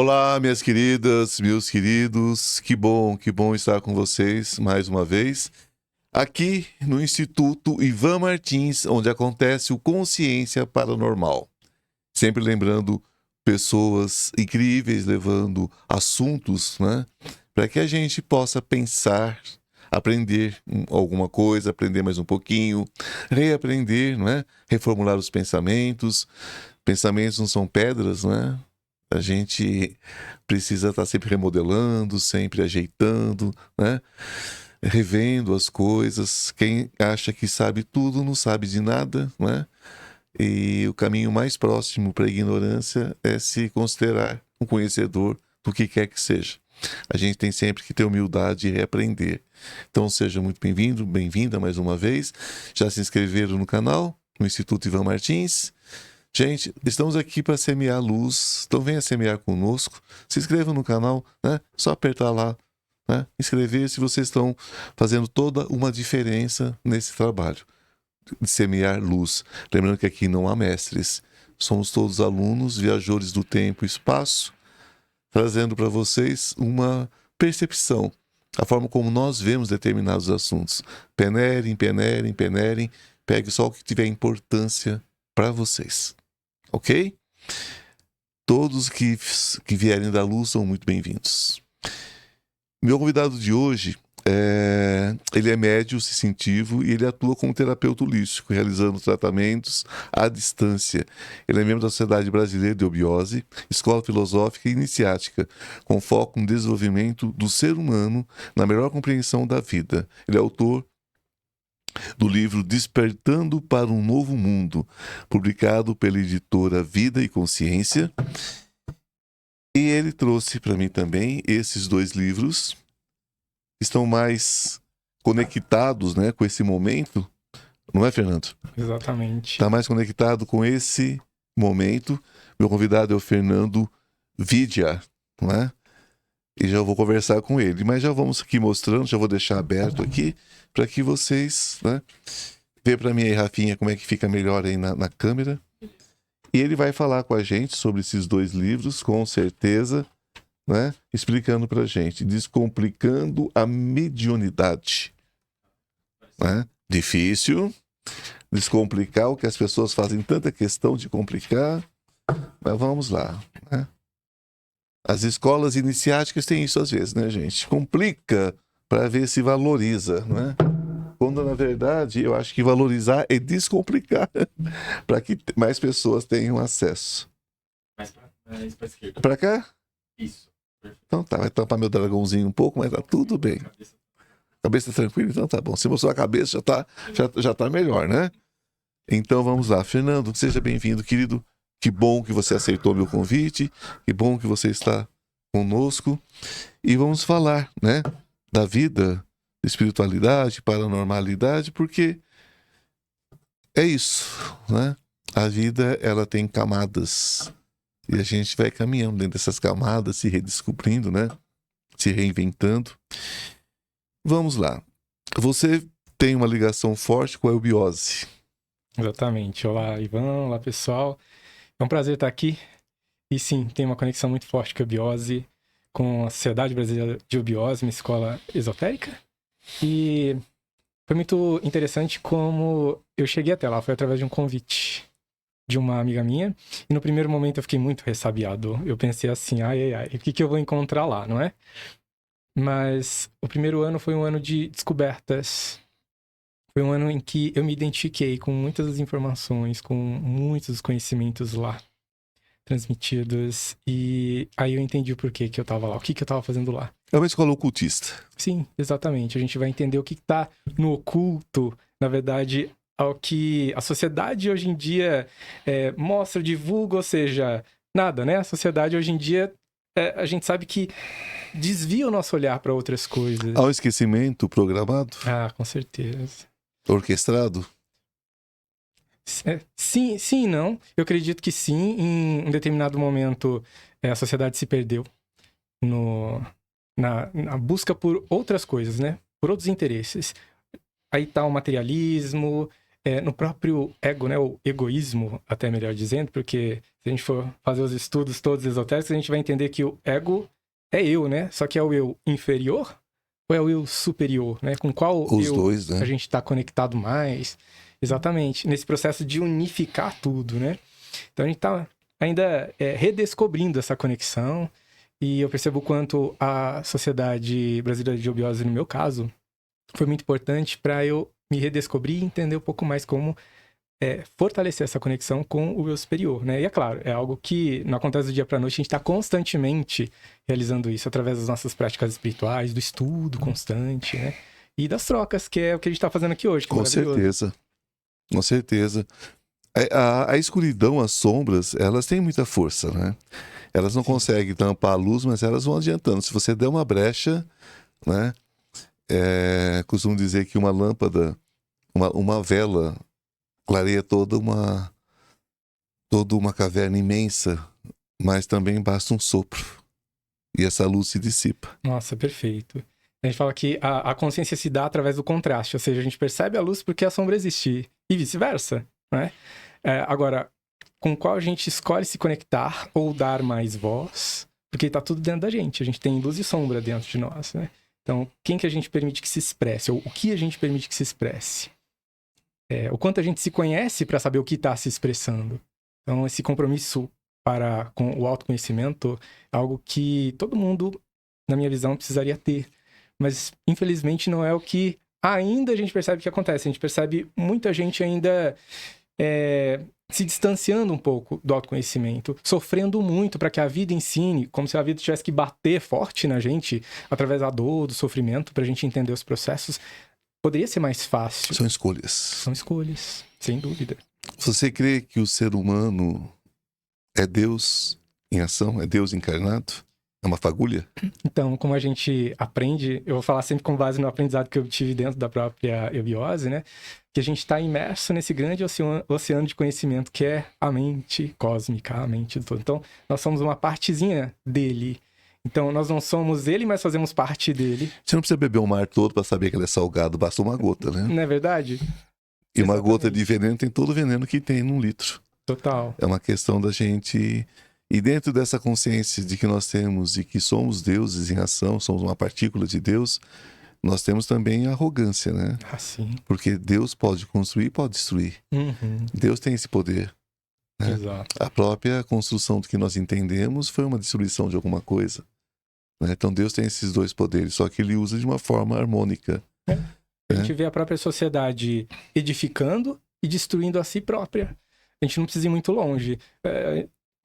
Olá, minhas queridas, meus queridos, que bom estar com vocês mais uma vez, aqui no Instituto Ivan Martins, onde acontece o Consciência Paranormal. Sempre lembrando pessoas incríveis, levando assuntos, né, para que a gente possa pensar, aprender alguma coisa, aprender mais um pouquinho, reaprender, não é? Reformular os pensamentos. Pensamentos não são pedras, né? A gente precisa estar sempre remodelando, sempre ajeitando, né? Revendo as coisas. Quem acha que sabe tudo não sabe de nada, né? E o caminho mais próximo para a ignorância é se considerar um conhecedor do que quer que seja. A gente tem sempre que ter humildade e reaprender. Então seja muito bem-vindo, bem-vinda mais uma vez. Já se inscreveram no canal, no Instituto Ivan Martins? Gente, estamos aqui para semear luz, então venha semear conosco. Se inscreva no canal, né? Só apertar lá, né? Inscrever-se, vocês estão fazendo toda uma diferença nesse trabalho de semear luz. Lembrando que aqui não há mestres, somos todos alunos, viajores do tempo e espaço, trazendo para vocês uma percepção, a forma como nós vemos determinados assuntos. Peneirem, peneirem, peneirem, pegue só o que tiver importância para vocês. Ok? Todos que vierem da luz são muito bem-vindos. Meu convidado de hoje, ele é médium sensitivo e ele atua como terapeuta holístico, realizando tratamentos à distância. Ele é membro da Sociedade Brasileira de Obiose, escola filosófica e iniciática, com foco no desenvolvimento do ser humano na melhor compreensão da vida. Ele é autor do livro Despertando para um Novo Mundo, publicado pela editora Vida e Consciência. E ele trouxe para mim também esses dois livros, que estão mais conectados, né, com esse momento, não é, Fernando? Exatamente. Está mais conectado com esse momento. Meu convidado é o Fernando Vidya, não é? E já vou conversar com ele. Mas já vamos aqui mostrando, já vou deixar aberto aqui, para que vocês, né, vê para mim aí, Rafinha, como é que fica melhor aí na câmera. E ele vai falar com a gente sobre esses dois livros, com certeza, né, explicando para a gente, descomplicando a mediunidade. Né? Difícil, descomplicar o que as pessoas fazem tanta questão de complicar, mas vamos lá, né? As escolas iniciáticas têm isso às vezes, né, gente? Complica para ver se valoriza, né? Quando, na verdade, eu acho que valorizar é descomplicar para que mais pessoas tenham acesso. Mais pra esquerda. Para cá? Isso. Então tá, vai tampar meu dragãozinho um pouco, mas tá tudo bem. Cabeça tranquila, então tá bom. Se mostrou a cabeça, já tá melhor, né? Então vamos lá. Fernando, seja bem-vindo, querido. Que bom que você aceitou meu convite. Que bom que você está conosco. E vamos falar, né, da vida, espiritualidade, paranormalidade, porque é isso, né? A vida, ela tem camadas. E a gente vai caminhando dentro dessas camadas, se redescobrindo, né? Se reinventando. Vamos lá. Você tem uma ligação forte com a eubiose. Exatamente. Olá, Ivan. Olá, pessoal. É um prazer estar aqui. E sim, tem uma conexão muito forte com a Eubiose, com a Sociedade Brasileira de Eubiose, uma escola esotérica. E foi muito interessante como eu cheguei até lá. Foi através de um convite de uma amiga minha. E no primeiro momento eu fiquei muito ressabiado. Eu pensei assim, o que eu vou encontrar lá, não é? Mas o primeiro ano foi um ano de descobertas. Foi um ano em que eu me identifiquei com muitas das informações, com muitos conhecimentos lá transmitidos. E aí eu entendi o porquê que eu tava lá, o que eu tava fazendo lá. É uma escola ocultista. Sim, exatamente. A gente vai entender o que tá no oculto, na verdade, ao que a sociedade hoje em dia mostra, divulga, ou seja, nada, né? A sociedade hoje em dia, a gente sabe que desvia o nosso olhar para outras coisas. Há um esquecimento programado? Ah, com certeza. Orquestrado? Sim e não. Eu acredito que sim. Em um determinado momento, a sociedade se perdeu na busca por outras coisas, né? Por outros interesses. Aí tá o materialismo, no próprio ego, né? O egoísmo, até melhor dizendo, porque se a gente for fazer os estudos todos esotéricos, a gente vai entender que o ego é eu, né? Só que é o eu inferior ou é o eu superior, né? Com qual Os eu dois, né? a gente está conectado mais? Exatamente, nesse processo de unificar tudo, né? Então a gente está ainda redescobrindo essa conexão e eu percebo o quanto a Sociedade Brasileira de Obiose, no meu caso, foi muito importante para eu me redescobrir e entender um pouco mais como fortalecer essa conexão com o eu superior, né? E é claro, é algo que não acontece do dia para noite, a gente está constantemente realizando isso através das nossas práticas espirituais, do estudo constante, né? E das trocas, que é o que a gente está fazendo aqui hoje, que é Com maravilhoso. certeza. Com certeza. A escuridão, as sombras, elas têm muita força, né? Elas não conseguem tampar a luz, mas elas vão adiantando. Se você der uma brecha, né? Costumo dizer que uma lâmpada, uma vela, clareia toda uma caverna imensa, mas também basta um sopro. E essa luz se dissipa. Nossa, perfeito. A gente fala que a consciência se dá através do contraste, ou seja, a gente percebe a luz porque a sombra existe, e vice-versa, né? Agora, com qual a gente escolhe se conectar ou dar mais voz, porque tá tudo dentro da gente, a gente tem luz e sombra dentro de nós, né? Então, quem que a gente permite que se expresse, ou o que a gente permite que se expresse? O quanto a gente se conhece para saber o que está se expressando. Então, esse compromisso com o autoconhecimento é algo que todo mundo, na minha visão, precisaria ter. Mas, infelizmente, não é o que ainda a gente percebe que acontece. A gente percebe muita gente ainda se distanciando um pouco do autoconhecimento, sofrendo muito para que a vida ensine, como se a vida tivesse que bater forte na gente, através da dor, do sofrimento, para a gente entender os processos. Poderia ser mais fácil. São escolhas. São escolhas, sem dúvida. Você crê que o ser humano é Deus em ação? É Deus encarnado? É uma fagulha? Então, como a gente aprende, eu vou falar sempre com base no aprendizado que eu tive dentro da própria eubiose, né? Que a gente está imerso nesse grande oceano de conhecimento que é a mente cósmica, a mente do todo. Então, nós somos uma partezinha dele. Então, nós não somos ele, mas fazemos parte dele. Você não precisa beber o mar todo para saber que ele é salgado, basta uma gota, né? Não é verdade? E uma gota de veneno tem todo o veneno que tem num litro. Total. É uma questão da gente... E dentro dessa consciência de que nós temos e que somos deuses em ação, somos uma partícula de Deus, nós temos também a arrogância, né? Ah, sim. Porque Deus pode construir e pode destruir. Uhum. Deus tem esse poder. Né? Exato. A própria construção do que nós entendemos foi uma destruição de alguma coisa. Né? Então Deus tem esses dois poderes, só que ele usa de uma forma harmônica. A gente vê a própria sociedade edificando e destruindo a si própria. A gente não precisa ir muito longe.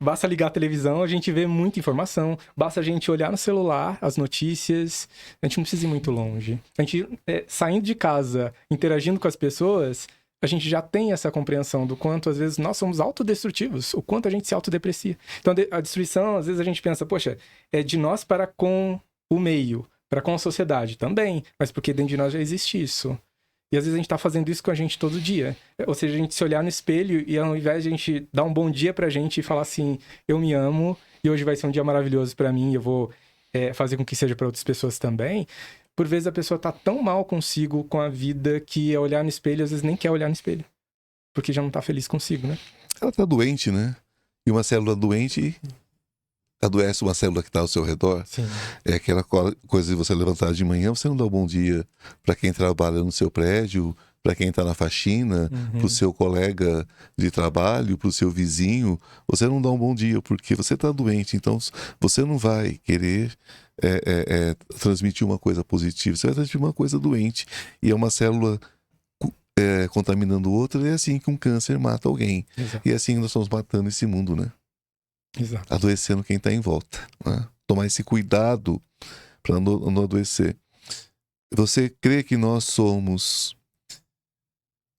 Basta ligar a televisão, a gente vê muita informação. Basta a gente olhar no celular, as notícias. A gente não precisa ir muito longe. A gente, saindo de casa, interagindo com as pessoas, a gente já tem essa compreensão do quanto, às vezes, nós somos autodestrutivos. O quanto a gente se autodeprecia. Então, a destruição, às vezes, a gente pensa, poxa, é de nós para com o meio, para com a sociedade também. Mas porque dentro de nós já existe isso. E às vezes a gente tá fazendo isso com a gente todo dia. Ou seja, a gente se olhar no espelho e ao invés de a gente dar um bom dia pra gente e falar assim, eu me amo e hoje vai ser um dia maravilhoso pra mim e eu vou fazer com que seja pra outras pessoas também. Por vezes a pessoa tá tão mal consigo com a vida que olhar no espelho às vezes nem quer olhar no espelho. Porque já não tá feliz consigo, né? Ela tá doente, né? E uma célula doente adoece uma célula que está ao seu redor. Sim. É aquela coisa de você levantar de manhã, você não dá um bom dia para quem trabalha no seu prédio, para quem está na faxina, para o seu colega de trabalho, para o seu vizinho. Você não dá um bom dia porque você está doente. Então, você não vai querer transmitir uma coisa positiva. Você vai transmitir uma coisa doente. E é uma célula contaminando outra. E é assim que um câncer mata alguém. Exato. E é assim que nós estamos matando esse mundo, né? Exato. Adoecendo quem está em volta, né? Tomar esse cuidado para não adoecer. Você crê que nós somos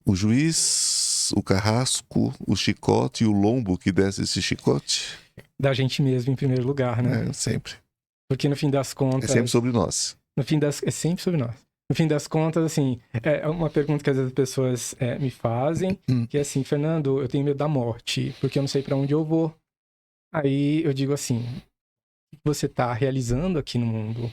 o juiz, o carrasco, o chicote e o lombo que desce esse chicote? Da gente mesmo em primeiro lugar, né? Sempre. Porque no fim das contas... É sempre sobre nós. É sempre sobre nós. No fim das contas, assim, é uma pergunta que às vezes as pessoas me fazem, que é assim, Fernando, eu tenho medo da morte, porque eu não sei para onde eu vou. Aí eu digo assim, o que você está realizando aqui no mundo?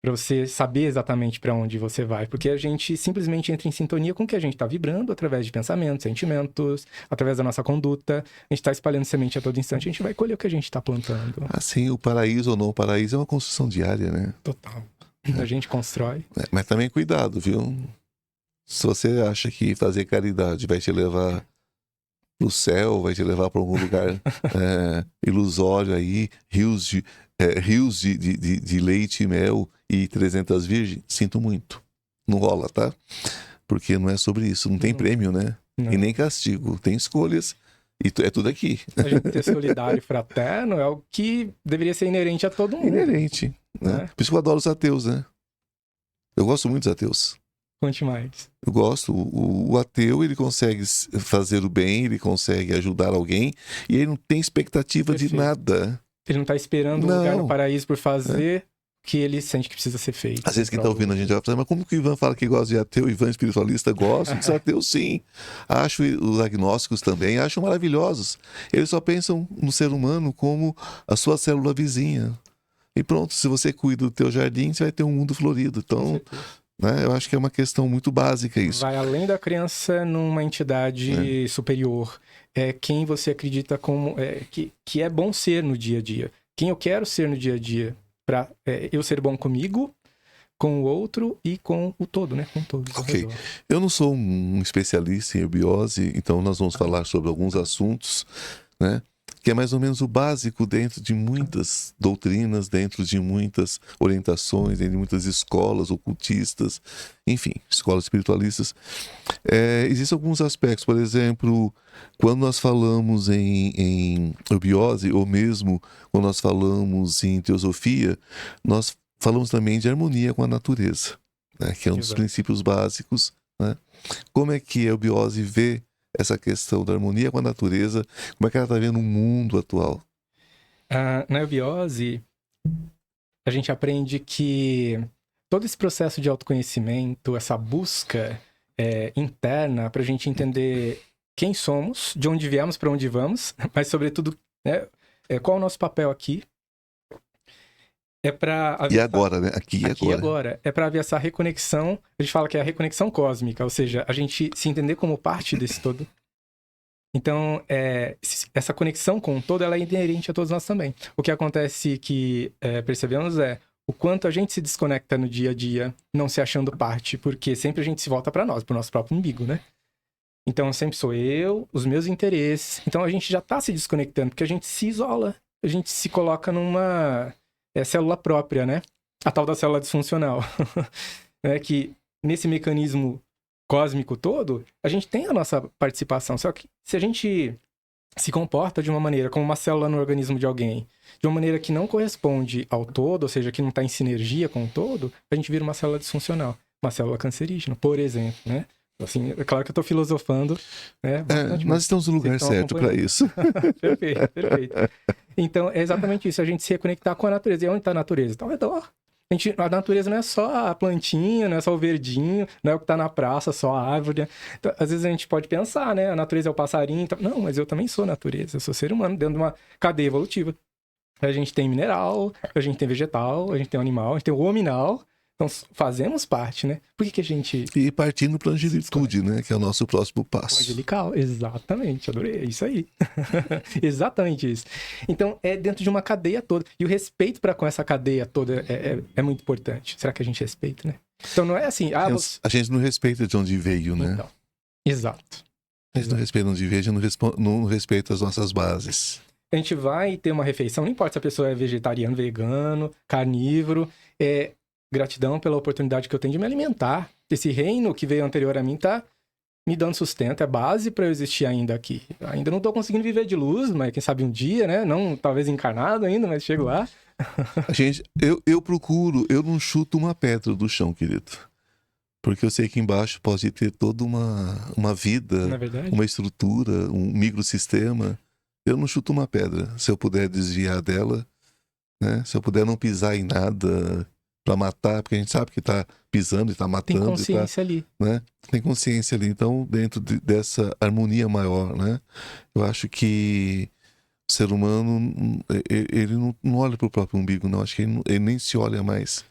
para você saber exatamente para onde você vai, porque a gente simplesmente entra em sintonia com o que a gente está vibrando através de pensamentos, sentimentos, através da nossa conduta. A gente está espalhando semente a todo instante, a gente vai colher o que a gente está plantando. Assim, o paraíso ou não paraíso é uma construção diária, né? Total. A gente constrói. Mas também cuidado, viu? Se você acha que fazer caridade vai te levar pro céu, vai te levar para algum lugar ilusório aí, rios de leite e mel e 300 virgens, sinto muito. Não rola, tá? Porque não é sobre isso. Não tem prêmio, né? Não. E nem castigo. Tem escolhas e é tudo aqui. A gente ser solidário e fraterno é o que deveria ser inerente a todo mundo. Inerente, né? Por isso que eu adoro os ateus, né? Eu gosto muito dos ateus. Conte mais. Eu gosto. O ateu, ele consegue fazer o bem, ele consegue ajudar alguém e ele não tem expectativa de nada. Ele não tá esperando um lugar no paraíso por fazer o que ele sente que precisa ser feito. Às vezes quem tá ouvindo a gente vai falar, mas como que o Ivan fala que gosta de ateu, o Ivan espiritualista gosta dos ateus? Sim. Acho os agnósticos também, acho maravilhosos. Eles só pensam no ser humano como a sua célula vizinha. E pronto, se você cuida do teu jardim, você vai ter um mundo florido. Então, né, eu acho que é uma questão muito básica isso. Vai além da crença numa entidade superior. É quem você acredita como que é bom ser no dia a dia. Quem eu quero ser no dia a dia. Para eu ser bom comigo, com o outro e com o todo, né? Com todos. Ok. Eu não sou um especialista em eubiose, então nós vamos falar sobre alguns assuntos, né? Que é mais ou menos o básico dentro de muitas doutrinas, dentro de muitas orientações, dentro de muitas escolas ocultistas, enfim, escolas espiritualistas. Existem alguns aspectos, por exemplo, quando nós falamos em eubiose, ou mesmo quando nós falamos em teosofia, nós falamos também de harmonia com a natureza, né? Que é um dos princípios básicos, né? Como é que a eubiose vê essa questão da harmonia com a natureza, como é que ela está vendo o mundo atual? Na eubiose, a gente aprende que todo esse processo de autoconhecimento, essa busca interna para a gente entender quem somos, de onde viemos, para onde vamos, mas sobretudo, né, qual é o nosso papel aqui. E agora, né? Aqui e agora. É para haver essa reconexão. A gente fala que é a reconexão cósmica, ou seja, a gente se entender como parte desse todo. Então, essa conexão com o todo, ela é inerente a todos nós também. O que acontece que percebemos é o quanto a gente se desconecta no dia a dia, não se achando parte, porque sempre a gente se volta para nós, para o nosso próprio umbigo, né? Então, sempre sou eu, os meus interesses. Então, a gente já está se desconectando, porque a gente se isola. A gente se coloca numa célula própria, né? A tal da célula disfuncional. Que nesse mecanismo cósmico todo, a gente tem a nossa participação. Só que se a gente se comporta de uma maneira como uma célula no organismo de alguém, de uma maneira que não corresponde ao todo, ou seja, que não está em sinergia com o todo, a gente vira uma célula disfuncional, uma célula cancerígena, por exemplo, né? Assim, é claro que eu estou filosofando, né? Nós estamos no lugar certo para isso. Perfeito, perfeito. Então, é exatamente isso, a gente se reconectar com a natureza. E onde está a natureza? Está ao redor. A natureza não é só a plantinha, não é só o verdinho, não é o que está na praça, só a árvore. Então, às vezes a gente pode pensar, né? A natureza é o passarinho. Então... Não, mas eu também sou natureza, eu sou ser humano dentro de uma cadeia evolutiva. A gente tem mineral, a gente tem vegetal, a gente tem animal, a gente tem o hominal. Então, fazemos parte, né? Por que a gente... E partindo para a angelitude, né? Que é o nosso próximo passo. Angelical, exatamente, adorei, é isso aí. Exatamente isso. Então, é dentro de uma cadeia toda. E o respeito para com essa cadeia toda é muito importante. Será que a gente respeita, né? Então, não é assim... A gente não respeita de onde veio, né? Então, exato. A gente não respeita de onde veio, a gente não respeita as nossas bases. A gente vai ter uma refeição, não importa se a pessoa é vegetariano, vegano, carnívoro... Gratidão pela oportunidade que eu tenho de me alimentar. Esse reino que veio anterior a mim tá me dando sustento, é base para eu existir ainda aqui. Ainda não tô conseguindo viver de luz, mas quem sabe um dia, né? Não, talvez encarnado ainda, mas chego lá. Eu procuro, eu não chuto uma pedra do chão, querido. Porque eu sei que embaixo pode ter toda uma vida, uma estrutura, um microsistema. Eu não chuto uma pedra. Se eu puder desviar dela, né? Se eu puder não pisar em nada... para matar, porque a gente sabe que tá pisando e tá matando. Tem consciência ali. Né? Tem consciência ali. Então, dentro dessa harmonia maior, né? Eu acho que o ser humano, ele não olha pro próprio umbigo, não. Acho que ele nem se olha mais.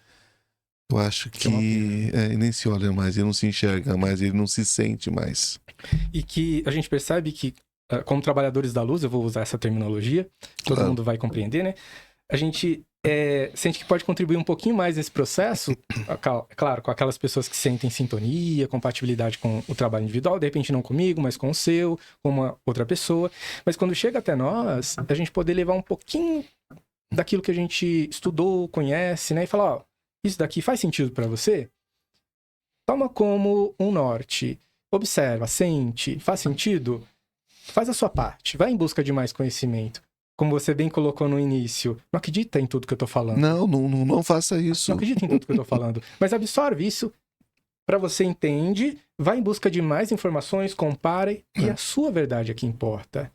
Eu acho Que é uma que ele nem se olha mais, ele não se enxerga mais, ele não se sente mais. E que a gente percebe que, como trabalhadores da luz, eu vou usar essa terminologia, todo Claro. mundo vai compreender, né? A gente sente que pode contribuir um pouquinho mais nesse processo, claro, com aquelas pessoas que sentem sintonia, compatibilidade com o trabalho individual, de repente não comigo, mas com o seu, com uma outra pessoa. Mas quando chega até nós, a gente poder levar um pouquinho daquilo que a gente estudou, conhece, né? E falar, ó, isso daqui faz sentido para você? Toma como um norte. Observa, sente, faz sentido? Faz a sua parte, vai em busca de mais conhecimento. Como você bem colocou no início, não acredita em tudo que eu tô falando. Não faça isso. Não acredita em tudo que eu tô falando. Mas absorve isso para você entende, vai em busca de mais informações, compare, e a sua verdade é que importa.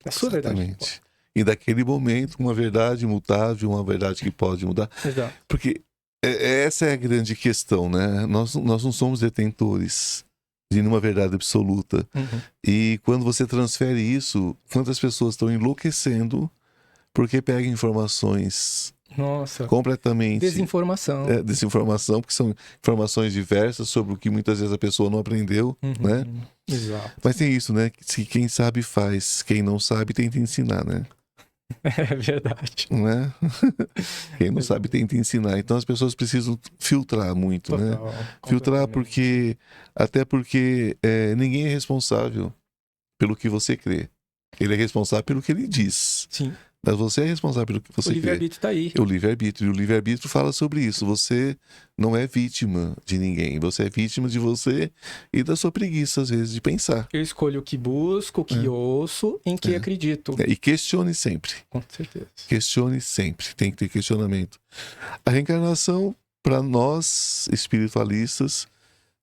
A sua verdade é que importa. Exatamente. E daquele momento, uma verdade imutável, uma verdade que pode mudar. Exato. Porque essa é a grande questão, né? Nós não somos detentores de nenhuma verdade absoluta. Uhum. E quando você transfere isso, quantas pessoas estão enlouquecendo porque pegam informações Nossa, completamente... desinformação. Desinformação, porque são informações diversas sobre o que muitas vezes a pessoa não aprendeu, né? Exato. Mas tem isso, né? Que quem sabe faz, quem não sabe tenta ensinar, né? É verdade. Não é? Quem não sabe tenta ensinar. Então as pessoas precisam filtrar muito, Total, né? Filtrar completamente. até porque ninguém é responsável pelo que você crê. Ele é responsável pelo que ele diz. Sim. Mas você é responsável pelo que você O crê. livre-arbítrio tá aí. O livre-arbítrio. E o livre-arbítrio fala sobre isso. Você não é vítima de ninguém. Você é vítima de você e da sua preguiça, às vezes, de pensar. Eu escolho o que busco, o que ouço, em que acredito. E questione sempre. Com certeza. Questione sempre. Tem que ter questionamento. A reencarnação, para nós espiritualistas,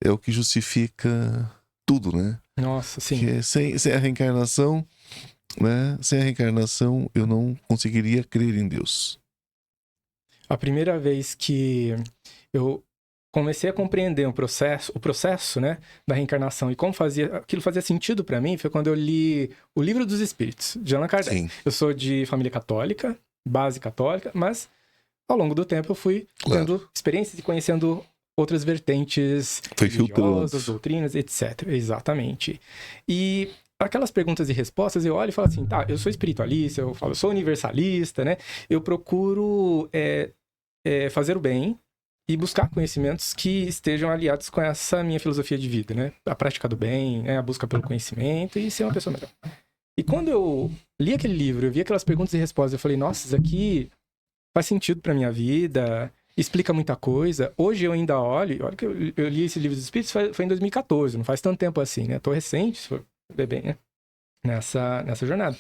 é o que justifica tudo, né? Nossa, sim. Porque sem a reencarnação, né? Sem a reencarnação, eu não conseguiria crer em Deus. A primeira vez que eu comecei a compreender o processo, né, da reencarnação e como aquilo fazia sentido para mim foi quando eu li O Livro dos Espíritos, de Allan Kardec. Sim. Eu sou de família católica, base católica, mas ao longo do tempo eu fui tendo experiências e conhecendo outras vertentes religiosas, doutrinas, etc. Exatamente. E aquelas perguntas e respostas, eu olho e falo assim, tá, eu sou espiritualista, eu sou universalista, né? Eu procuro fazer o bem e buscar conhecimentos que estejam aliados com essa minha filosofia de vida, né? A prática do bem, né? A busca pelo conhecimento e ser uma pessoa melhor. E quando eu li aquele livro, eu vi aquelas perguntas e respostas, eu falei, nossa, isso aqui faz sentido pra minha vida, explica muita coisa. Hoje eu ainda olho que eu li esse livro dos Espíritos, foi em 2014, não faz tanto tempo assim, né? Tô recente, se for ver bem, né? Nessa jornada.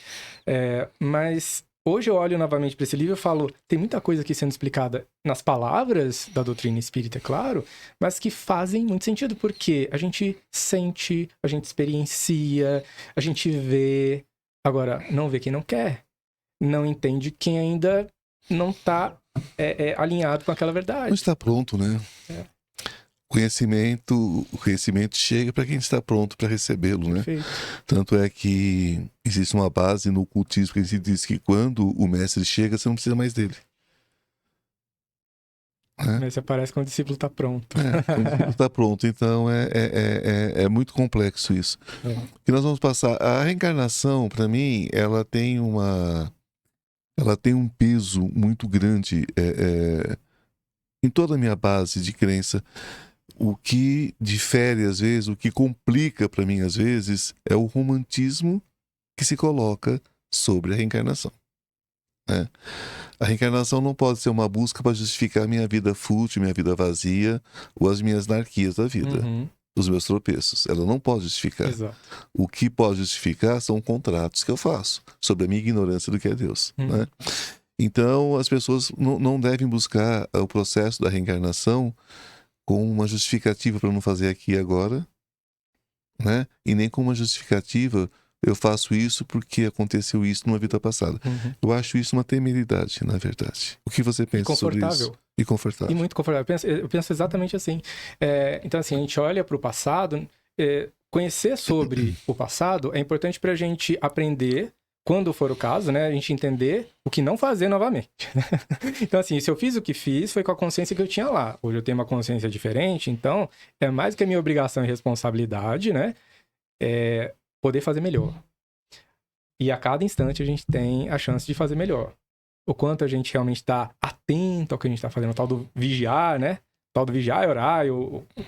Mas hoje eu olho novamente para esse livro e falo, tem muita coisa aqui sendo explicada nas palavras da doutrina espírita, é claro, mas que fazem muito sentido, porque a gente sente, a gente experiencia, a gente vê. Agora, não vê quem não quer. Não entende quem ainda não está alinhado com aquela verdade. Não está pronto, né? O conhecimento chega para quem está pronto para recebê-lo, né? Perfeito. Tanto é que existe uma base no ocultismo que se diz que quando o mestre chega, você não precisa mais dele. Mas aparece quando o discípulo está pronto. Quando o discípulo está pronto. Então é muito complexo isso. Que nós vamos passar. A reencarnação, para mim, ela tem um peso muito grande em toda a minha base de crença. O que difere, às vezes, o que complica para mim, às vezes, é o romantismo que se coloca sobre a reencarnação. Né? A reencarnação não pode ser uma busca para justificar minha vida fútil, minha vida vazia, ou as minhas anarquias da vida, os meus tropeços. Ela não pode justificar. Exato. O que pode justificar são contratos que eu faço sobre a minha ignorância do que é Deus. Né? Então, as pessoas não devem buscar o processo da reencarnação com uma justificativa para não fazer aqui e agora, né? E nem com uma justificativa, eu faço isso porque aconteceu isso numa vida passada. Eu acho isso uma temeridade, na verdade. O que você pensa sobre isso? E confortável. E muito confortável. Eu penso exatamente assim. Então, assim, a gente olha para o passado, conhecer sobre o passado é importante para a gente aprender quando for o caso, né, a gente entender o que não fazer novamente. Então, assim, se eu fiz o que fiz, foi com a consciência que eu tinha lá. Hoje eu tenho uma consciência diferente, então é mais do que a minha obrigação e responsabilidade, né, poder fazer melhor. E a cada instante a gente tem a chance de fazer melhor. O quanto a gente realmente está atento ao que a gente está fazendo, o tal do vigiar, né? O tal do vigiar e orar,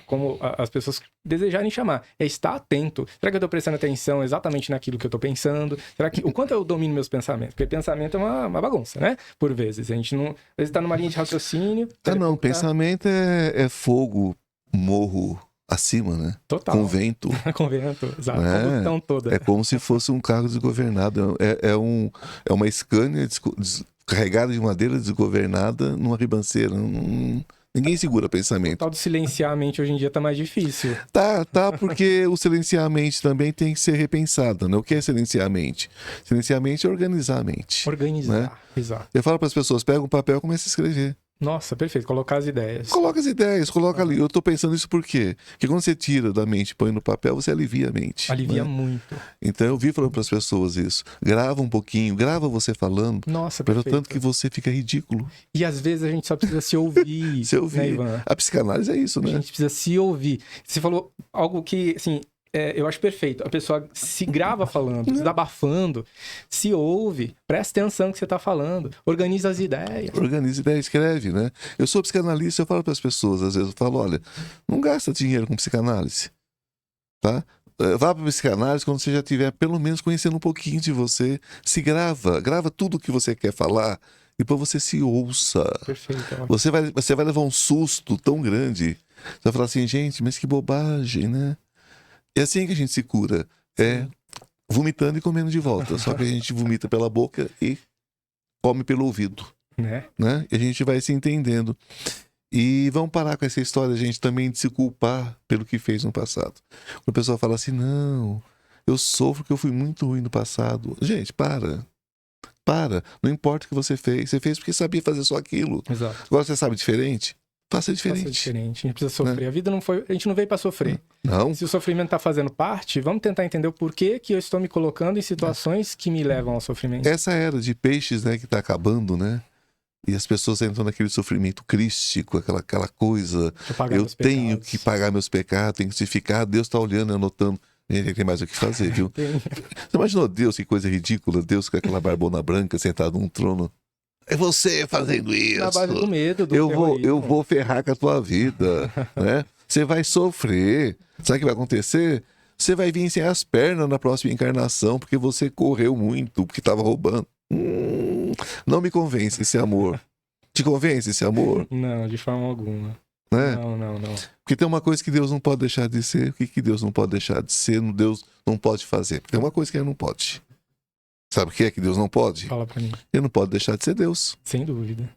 como as pessoas desejarem chamar. É estar atento. Será que eu estou prestando atenção exatamente naquilo que eu estou pensando? O quanto eu domino meus pensamentos? Porque pensamento é uma bagunça, né? Por vezes. A gente não... Às vezes está numa linha de raciocínio... Não, pensamento é fogo, morro acima, né? Total. Com vento. Com vento, exato. Combustão toda. É como se fosse um carro desgovernado. É uma Scania carregada de madeira desgovernada numa ribanceira. Ninguém segura pensamento. O tal do silenciar a mente hoje em dia tá mais difícil. Tá, porque o silenciar a mente também tem que ser repensado, né? O que é silenciar a mente? Silenciar a mente é organizar a mente. Organizar, né? Exato. Eu falo para as pessoas, pega um papel e começa a escrever. Nossa, perfeito. Colocar as ideias. Coloca as ideias, coloca ali. Eu tô pensando isso por quê? Porque quando você tira da mente e põe no papel, você alivia a mente. Alivia né? muito. Então eu vi falando para as pessoas isso. Grava um pouquinho, grava você falando. Nossa, pelo perfeito. tanto que você fica ridículo. E às vezes a gente só precisa se ouvir. Se ouvir. Né, Ivan? A psicanálise é isso, né? A gente precisa se ouvir. Você falou algo que, assim, eu acho perfeito. A pessoa se grava falando, desabafando, se ouve, presta atenção no que você está falando, organiza as ideias. Organiza ideias, escreve, né? Eu sou psicanalista, eu falo para as pessoas, às vezes, eu falo, olha, não gasta dinheiro com psicanálise, tá? Vá para a psicanálise quando você já estiver pelo menos conhecendo um pouquinho de você, se grava tudo o que você quer falar, e depois você se ouça. Perfeito. Você vai levar um susto tão grande, você vai falar assim, gente, mas que bobagem, né? É assim que a gente se cura, vomitando e comendo de volta. Só que a gente vomita pela boca e come pelo ouvido. Né? E a gente vai se entendendo. E vamos parar com essa história, gente, também de se culpar pelo que fez no passado. Quando a pessoa fala assim, não, eu sofro porque eu fui muito ruim no passado. Gente, para. Não importa o que você fez porque sabia fazer só aquilo. Exato. Agora você sabe diferente? Faça diferente. A gente precisa sofrer. Né? A vida não foi... A gente não veio para sofrer. Não. Se o sofrimento está fazendo parte, vamos tentar entender o porquê que eu estou me colocando em situações que me levam ao sofrimento. Essa era de peixes, né, que está acabando, né? E as pessoas entram naquele sofrimento crístico, aquela coisa. Eu tenho que pagar meus pecados, tenho que justificar. Deus está olhando e anotando. Ele tem mais o que fazer, viu? Você imaginou Deus, que coisa ridícula? Deus com aquela barbona branca sentado num trono. É você fazendo isso. Na base do medo, do eu vou ferrar com a tua vida, né? Você vai sofrer. Sabe o que vai acontecer? Você vai vir sem as pernas na próxima encarnação porque você correu muito, porque estava roubando. Não me convence esse amor. Te convence esse amor? Não, de forma alguma. Né? Não. Porque tem uma coisa que Deus não pode deixar de ser. O que Deus não pode deixar de ser? Deus não pode fazer. Tem uma coisa que ele não pode. Sabe o que é que Deus não pode? Fala pra mim. Ele não pode deixar de ser Deus. Sem dúvida.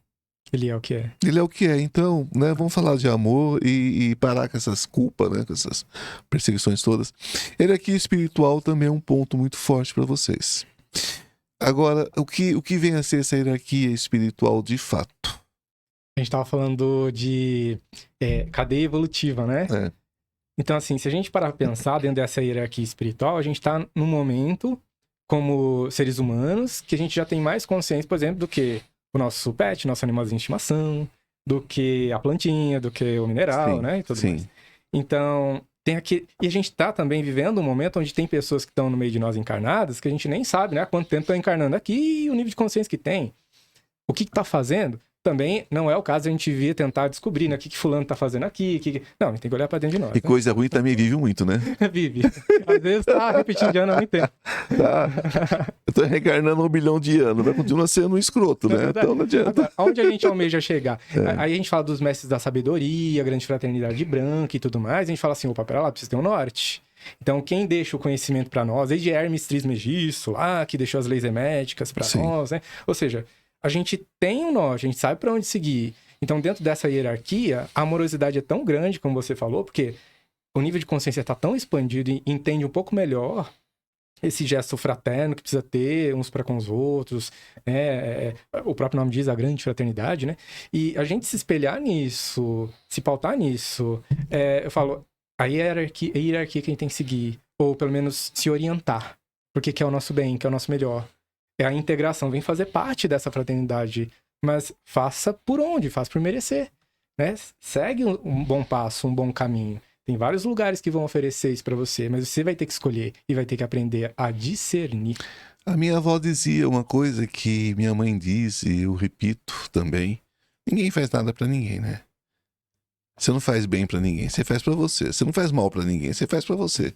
Ele é o que é. Ele é o que é. Então, né, vamos falar de amor e parar com essas culpas, né, com essas perseguições todas. Ele aqui espiritual também é um ponto muito forte para vocês. Agora, o que vem a ser essa hierarquia espiritual de fato? A gente estava falando de cadeia evolutiva, né? Então, assim, se a gente parar pra pensar dentro dessa hierarquia espiritual, a gente está num momento, como seres humanos, que a gente já tem mais consciência, por exemplo, do que o nosso pet, nosso animalzinho de estimação, do que a plantinha, do que o mineral, né? E tudo mais. Então, tem aqui... E a gente tá também vivendo um momento onde tem pessoas que estão no meio de nós encarnadas, que a gente nem sabe, né? Há quanto tempo estão encarnando aqui e o nível de consciência que tem. O que tá fazendo... Também não é o caso, a gente devia tentar descobrir, né? O que fulano tá fazendo aqui. Não, a gente tem que olhar pra dentro de nós. E coisa ruim também vive muito, né? Vive. Às vezes tá repetindo de ano há muito tempo. Tá. Eu tô reencarnando 1 bilhão de anos, vai continuar sendo um escroto, né? Então não adianta. Agora, onde a gente almeja chegar? Aí a gente fala dos mestres da sabedoria, a grande fraternidade branca e tudo mais, a gente fala assim, opa, pera lá, precisa ter um norte. Então, quem deixa o conhecimento pra nós, desde Hermes Trismegisto lá, que deixou as leis herméticas pra nós, né? Ou seja... A gente tem um norte, a gente sabe para onde seguir. Então, dentro dessa hierarquia, a amorosidade é tão grande, como você falou, porque o nível de consciência está tão expandido e entende um pouco melhor esse gesto fraterno que precisa ter uns para com os outros, né? O próprio nome diz a grande fraternidade, né? E a gente se espelhar nisso, se pautar nisso, eu falo, a hierarquia que a gente tem que seguir, ou pelo menos se orientar, porque que é o nosso bem, que é o nosso melhor. é a integração, vem fazer parte dessa fraternidade. Mas faça por onde? Faça por merecer, né? Segue um bom passo, um bom caminho. Tem vários lugares que vão oferecer isso para você, mas você vai ter que escolher e vai ter que aprender a discernir. A minha avó dizia uma coisa que minha mãe diz, e eu repito também: ninguém faz nada para ninguém, né? Você não faz bem para ninguém, você faz para você. Você não faz mal para ninguém, você faz para você.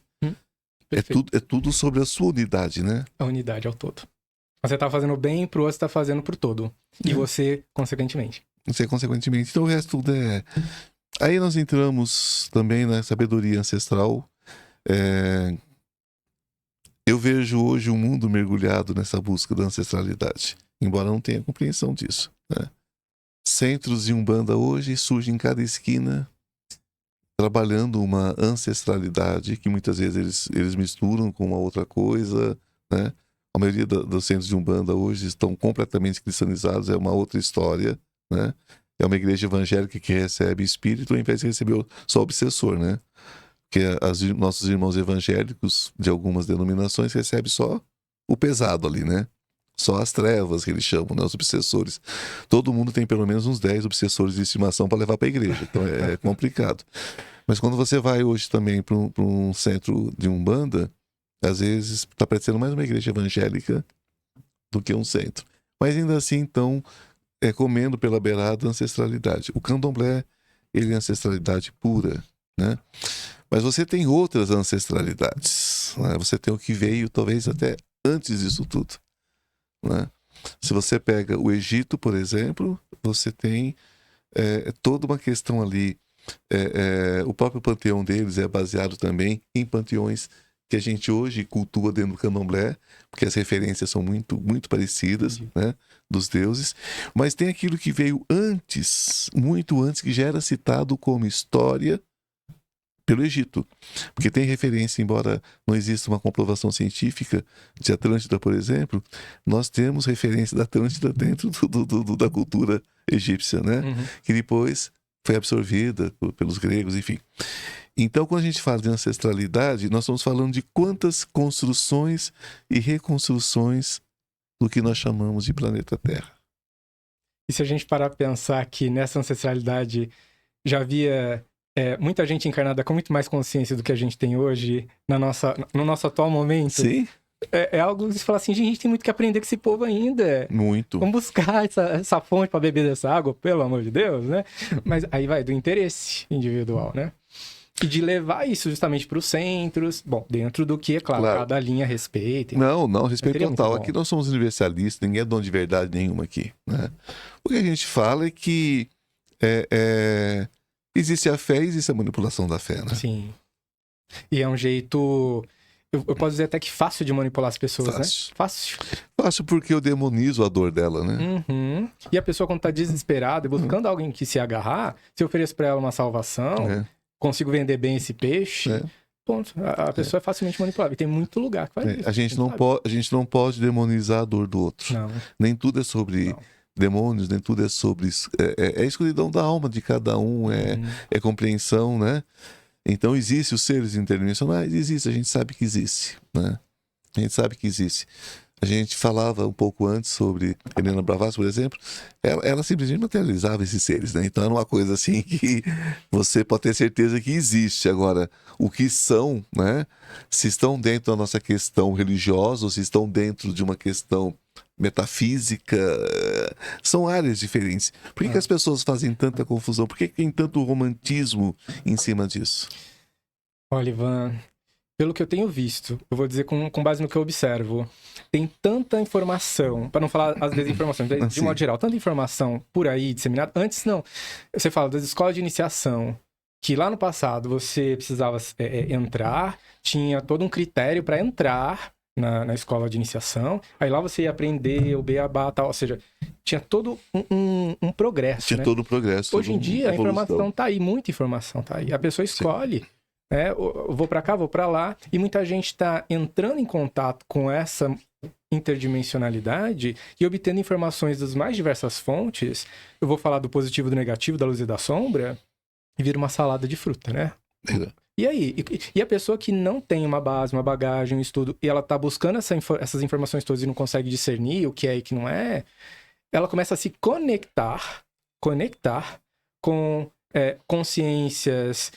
É tudo sobre a sua unidade, né? A unidade ao todo. Você tá fazendo bem pro outro, você tá fazendo pro todo. E você, consequentemente. Você, consequentemente. Então o resto tudo é... Aí nós entramos também na sabedoria ancestral. Eu vejo hoje o mundo mergulhado nessa busca da ancestralidade, embora não tenha compreensão disso, né? Centros de Umbanda hoje surgem em cada esquina, trabalhando uma ancestralidade que muitas vezes eles misturam com uma outra coisa, né? A maioria dos centros de Umbanda hoje estão completamente cristianizados, é uma outra história, né? É uma igreja evangélica que recebe espírito ao invés de receber só obsessor, né? Porque nossos irmãos evangélicos de algumas denominações recebem só o pesado ali, né? Só as trevas que eles chamam, né? Os obsessores. Todo mundo tem pelo menos uns 10 obsessores de estimação para levar para a igreja, então é complicado. Mas quando você vai hoje também para um centro de Umbanda, às vezes está parecendo mais uma igreja evangélica do que um centro. Mas ainda assim, então, comendo pela beirada a ancestralidade. O candomblé, ele é ancestralidade pura, né? Mas você tem outras ancestralidades, né? Você tem o que veio talvez até antes disso tudo, né? Se você pega o Egito, por exemplo, você tem toda uma questão ali. O próprio panteão deles é baseado também em panteões que a gente hoje cultua dentro do candomblé, porque as referências são muito, muito parecidas, né, dos deuses. Mas tem aquilo que veio antes, muito antes, que já era citado como história pelo Egito. Porque tem referência, embora não exista uma comprovação científica de Atlântida, por exemplo, nós temos referência da Atlântida dentro da cultura egípcia, né? Que depois foi absorvida pelos gregos, enfim. Então, quando a gente fala de ancestralidade, nós estamos falando de quantas construções e reconstruções do que nós chamamos de planeta Terra. E se a gente parar para pensar que nessa ancestralidade já havia muita gente encarnada com muito mais consciência do que a gente tem hoje no nosso atual momento. Sim. É algo que você fala assim, gente, tem muito que aprender com esse povo ainda. Muito. Vamos buscar essa fonte para beber dessa água, pelo amor de Deus, né? Mas aí vai do interesse individual, né? E de levar isso justamente para os centros, bom, dentro do que, é claro, cada linha respeita. Não, respeito total. Aqui nós somos universalistas, ninguém é dono de verdade nenhuma aqui, né? O que a gente fala é que existe a fé e existe a manipulação da fé, né? Sim. E é um jeito, eu posso dizer até que fácil de manipular as pessoas, fácil. Né? Fácil. Fácil porque eu demonizo a dor dela, né? E a pessoa, quando tá desesperada e buscando alguém que se agarrar, se eu ofereço para ela uma salvação, consigo vender bem esse peixe, ponto. A pessoa é facilmente manipulável. E tem muito lugar que faz isso. A gente não pode demonizar a dor do outro. Não. Nem tudo é sobre demônios, nem tudo é sobre... É a escuridão da alma de cada um, é compreensão, né? Então, existe os seres interdimensionais? Existe, a gente sabe que existe, né? A gente sabe que existe. A gente falava um pouco antes sobre Helena Blavatsky, por exemplo, ela simplesmente materializava esses seres, né? Então, era uma coisa assim que você pode ter certeza que existe. Agora, o que são, né? Se estão dentro da nossa questão religiosa ou se estão dentro de uma questão metafísica, são áreas diferentes. Por que as pessoas fazem tanta confusão? Por que tem tanto romantismo em cima disso? Olha, Ivan, pelo que eu tenho visto, eu vou dizer com base no que eu observo, tem tanta informação, para não falar as desinformações, de modo geral, tanta informação por aí disseminada. Antes, não. Você fala das escolas de iniciação, que lá no passado você precisava entrar, tinha todo um critério para entrar na escola de iniciação, aí lá você ia aprender o beabá, tal, ou seja, tinha todo um progresso, Tinha todo o progresso. Hoje em dia, a informação tá aí, muita informação tá aí. A pessoa escolhe, né? Eu vou para cá, vou para lá, e muita gente está entrando em contato com essa interdimensionalidade e obtendo informações das mais diversas fontes. Eu vou falar do positivo, do negativo, da luz e da sombra, e vira uma salada de fruta, né? E aí? E a pessoa que não tem uma base, uma bagagem, um estudo, e ela tá buscando essas informações todas e não consegue discernir o que é e o que não é, ela começa a se conectar com consciências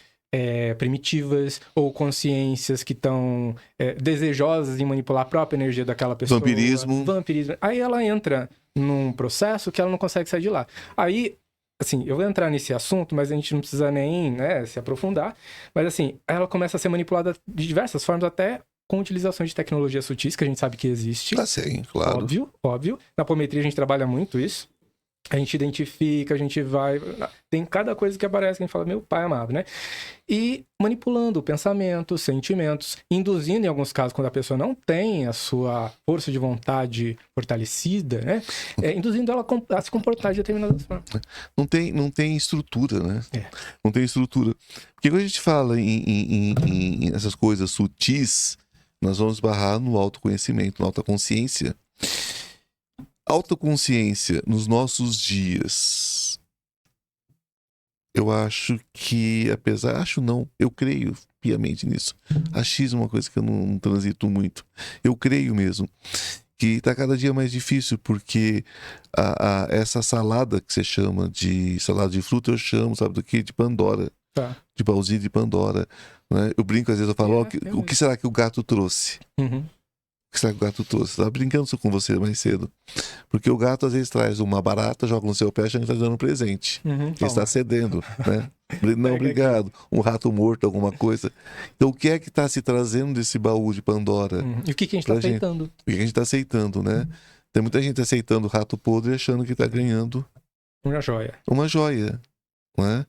primitivas ou consciências que estão desejosas em manipular a própria energia daquela pessoa. Vampirismo. Aí ela entra num processo que ela não consegue sair de lá. Aí, assim, eu vou entrar nesse assunto, mas a gente não precisa nem, né, se aprofundar. Mas, assim, ela começa a ser manipulada de diversas formas, até com utilização de tecnologias sutis, que a gente sabe que existe. Ah, sim, claro. Óbvio. Na apometria a gente trabalha muito isso. A gente identifica, a gente vai... Tem cada coisa que aparece que a gente fala, meu pai amado, né? E manipulando pensamentos, sentimentos, induzindo em alguns casos, quando a pessoa não tem a sua força de vontade fortalecida, né? Induzindo ela a se comportar de determinadas formas. Não tem estrutura, né? É. Não tem estrutura. Porque quando a gente fala em essas coisas sutis, nós vamos barrar no autoconhecimento, na autoconsciência. Autoconsciência nos nossos dias, eu acho que, eu creio piamente nisso. Achismo é uma coisa que eu não transito muito. Eu creio mesmo que está cada dia mais difícil, porque essa salada que você chama de salada de fruta, eu chamo, sabe do que? De Pandora. Tá. De baúzinho de Pandora. Né? Eu brinco, às vezes eu falo, o que será que o gato trouxe? Uhum. O que será que o gato trouxe? Eu estava brincando com você mais cedo. Porque o gato às vezes traz uma barata, joga no seu pé, achando que está dando um presente. Uhum, Ele está cedendo, né? Não, obrigado. Um rato morto, alguma coisa. Então, o que é que está se trazendo desse baú de Pandora? E o que a gente está aceitando? O que a gente está aceitando, né? Tem muita gente aceitando o rato podre achando que está ganhando uma joia. Uma joia. Né?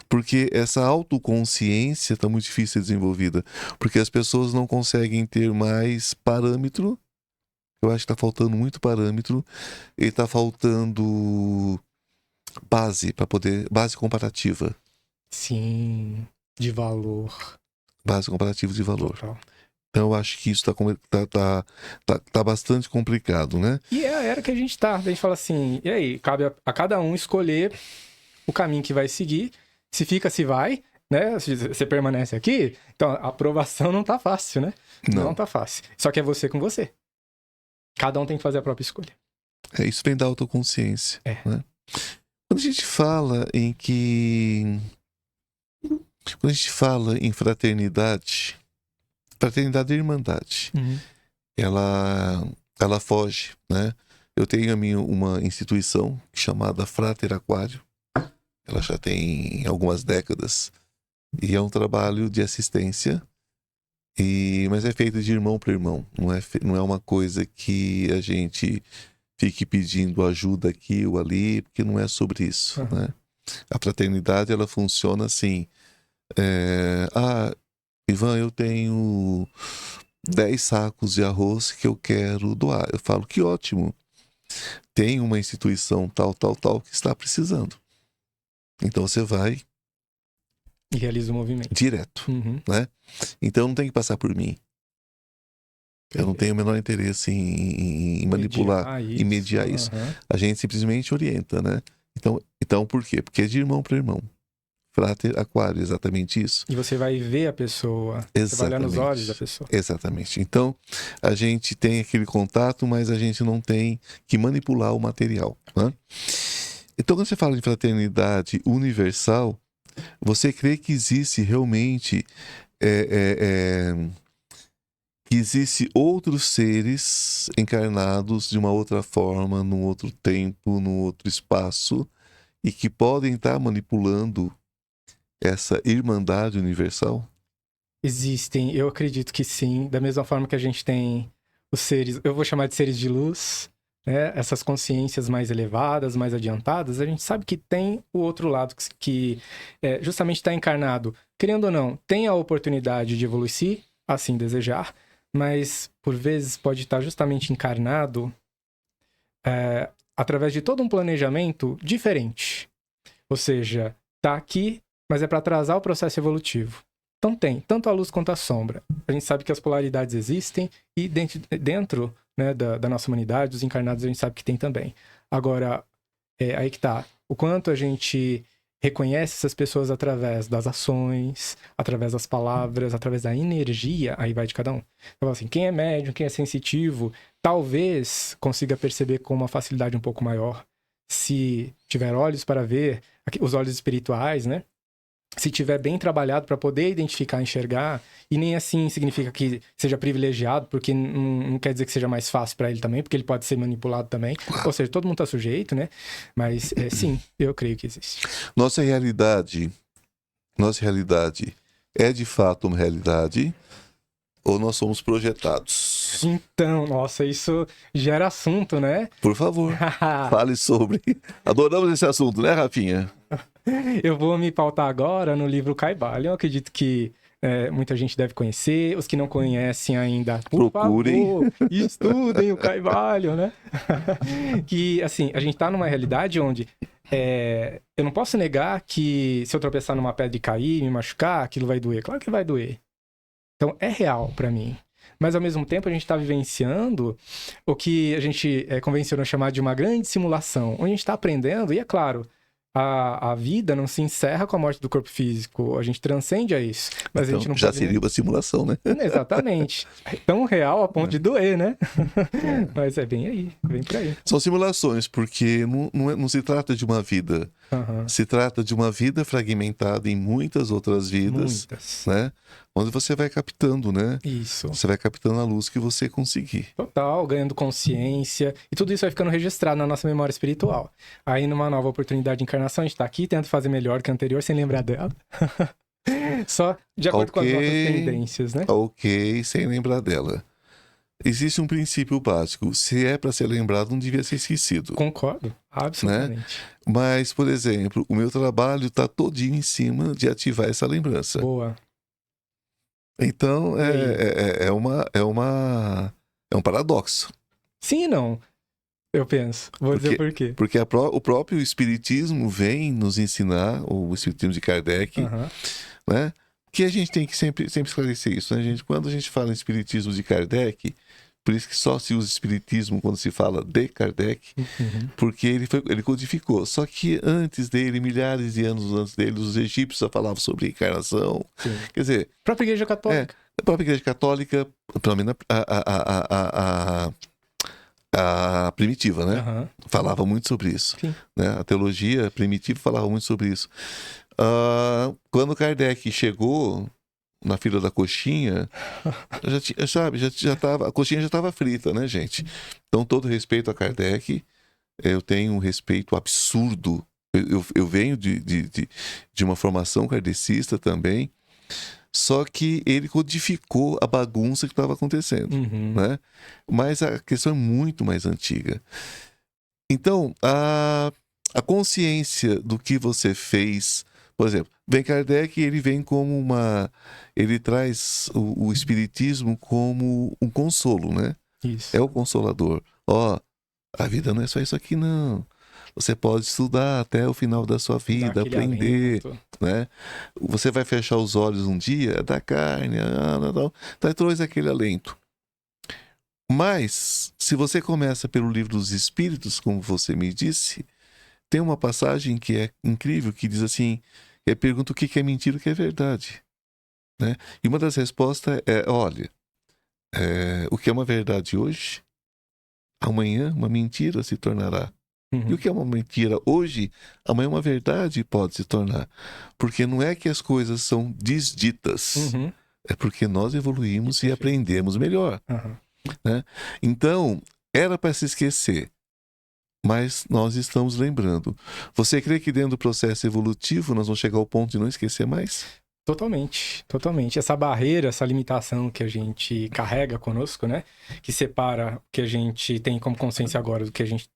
Porque essa autoconsciência está muito difícil de ser desenvolvida. Porque as pessoas não conseguem ter mais parâmetro. Eu acho que está faltando muito parâmetro. E está faltando base para poder. Base comparativa. Sim, de valor. Base comparativa de valor. Total. Então eu acho que isso tá bastante complicado, né? E é a era que a gente tá. A gente fala assim, e aí, cabe a cada um escolher o caminho que vai seguir, se fica, se vai, né? Se você permanece aqui, então a aprovação não tá fácil, né? Não tá fácil. Só que é você com você. Cada um tem que fazer a própria escolha. Isso vem da autoconsciência. Né? Quando a gente fala em fraternidade e irmandade, ela foge, né? Eu tenho uma instituição chamada Frater Aquário. Ela já tem algumas décadas. E é um trabalho de assistência. Mas é feito de irmão para irmão. Não é uma coisa que a gente fique pedindo ajuda aqui ou ali, porque não é sobre isso. Né? A fraternidade, ela funciona assim. Ivan, eu tenho 10 sacos de arroz que eu quero doar. Eu falo, que ótimo. Tem uma instituição tal que está precisando. Então você vai e realiza o movimento direto, né? Então não tem que passar por mim. Eu não tenho o menor interesse em manipular, em mediar isso. A gente simplesmente orienta, né? Então por quê? Porque é de irmão para irmão. Frater Aquário, exatamente isso. E você vai ver a pessoa, exatamente. Você vai olhar nos olhos da pessoa. Exatamente. Então, a gente tem aquele contato, mas a gente não tem que manipular o material, né? Então, quando você fala de fraternidade universal, você crê que existe realmente que existe outros seres encarnados de uma outra forma, num outro tempo, num outro espaço, e que podem estar manipulando essa irmandade universal? Existem, eu acredito que sim. Da mesma forma que a gente tem os seres, eu vou chamar de seres de luz, né? Essas consciências mais elevadas, mais adiantadas, a gente sabe que tem o outro lado que justamente está encarnado, querendo ou não, tem a oportunidade de evoluir, se assim desejar, mas por vezes pode estar justamente encarnado através de todo um planejamento diferente. Ou seja, tá aqui, mas é para atrasar o processo evolutivo. Então tem tanto a luz quanto a sombra. A gente sabe que as polaridades existem e dentro né, da nossa humanidade, dos encarnados, a gente sabe que tem também. Agora, aí que tá. O quanto a gente reconhece essas pessoas através das ações, através das palavras, através da energia, aí vai de cada um. Então, assim, quem é médium, quem é sensitivo, talvez consiga perceber com uma facilidade um pouco maior, se tiver olhos para ver, os olhos espirituais, né? Se tiver bem trabalhado para poder identificar, enxergar, e nem assim significa que seja privilegiado, porque não quer dizer que seja mais fácil para ele também, porque ele pode ser manipulado também. Ou seja, todo mundo está sujeito, né? Mas sim, eu creio que existe. Nossa realidade é de fato uma realidade ou nós somos projetados? Então, nossa, isso gera assunto, né? Por favor, fale sobre. Adoramos esse assunto, né, Rafinha? Eu vou me pautar agora no livro Kybalion. Eu acredito que muita gente deve conhecer. Os que não conhecem ainda, por Procurem. favor, estudem o Kybalion, né? Que, assim, a gente tá numa realidade onde eu não posso negar que se eu tropeçar numa pedra e cair, me machucar, aquilo vai doer. Claro que vai doer. Então, é real pra mim. Mas, ao mesmo tempo, a gente está vivenciando o que a gente convencionou chamar de uma grande simulação, onde a gente está aprendendo, e é claro, a vida não se encerra com a morte do corpo físico, a gente transcende a isso. Mas Então, a gente não já pode... seria uma simulação, né? Exatamente. É tão real a ponto de doer, né? Mas é bem aí, bem por aí. São simulações, porque não se trata de uma vida. Uhum. Se trata de uma vida fragmentada em muitas outras vidas, Muitas. né? Onde você vai captando, né? Isso. Você vai captando a luz que você conseguir. Total, ganhando consciência. E tudo isso vai ficando registrado na nossa memória espiritual. Aí, numa nova oportunidade de encarnação, a gente tá aqui, tenta fazer melhor que a anterior, sem lembrar dela. Só de acordo com as nossas tendências, né? Ok, sem lembrar dela. Existe um princípio básico. Se é para ser lembrado, não devia ser esquecido. Concordo, absolutamente. Né? Mas, por exemplo, o meu trabalho está todinho em cima de ativar essa lembrança. Boa. Então, é um paradoxo. Sim e não, eu penso. Vou dizer por quê. Porque o próprio Espiritismo vem nos ensinar, o Espiritismo de Kardec, né? Que a gente tem que sempre esclarecer isso, né, gente? Quando a gente fala em Espiritismo de Kardec, por isso que só se usa Espiritismo quando se fala de Kardec, porque ele codificou. Só que antes dele, milhares de anos antes dele, os egípcios já falavam sobre reencarnação. Sim. Quer dizer... A própria Igreja Católica. A própria Igreja Católica, pelo menos a primitiva, né? Falava muito sobre isso. Né? A teologia primitiva falava muito sobre isso. Quando Kardec chegou na fila da coxinha, a coxinha já estava frita, né, gente? Então, todo respeito a Kardec, eu tenho um respeito absurdo. Eu venho de uma formação kardecista também, só que ele codificou a bagunça que estava acontecendo, né? Mas a questão é muito mais antiga. Então, a consciência do que você fez, por exemplo, vem Kardec, ele vem como ele traz o espiritismo como um consolo, né? Isso. É o consolador. A vida não é só isso aqui, não. Você pode estudar até o final da sua vida, aprender, né? Você vai fechar os olhos um dia, da carne, então traz aquele alento. Mas, se você começa pelo livro dos Espíritos, como você me disse, tem uma passagem que é incrível, que diz assim, pergunta o que é mentira e o que é verdade. Né? E uma das respostas olha, o que é uma verdade hoje, amanhã uma mentira se tornará. E o que é uma mentira hoje, amanhã uma verdade pode se tornar. Porque não é que as coisas são desditas, é porque nós evoluímos e aprendemos melhor. Né? Então, era para se esquecer, mas nós estamos lembrando. Você crê que dentro do processo evolutivo nós vamos chegar ao ponto de não esquecer mais? Totalmente, totalmente. Essa barreira, essa limitação que a gente carrega conosco, né? Que separa o que a gente tem como consciência agora do que a gente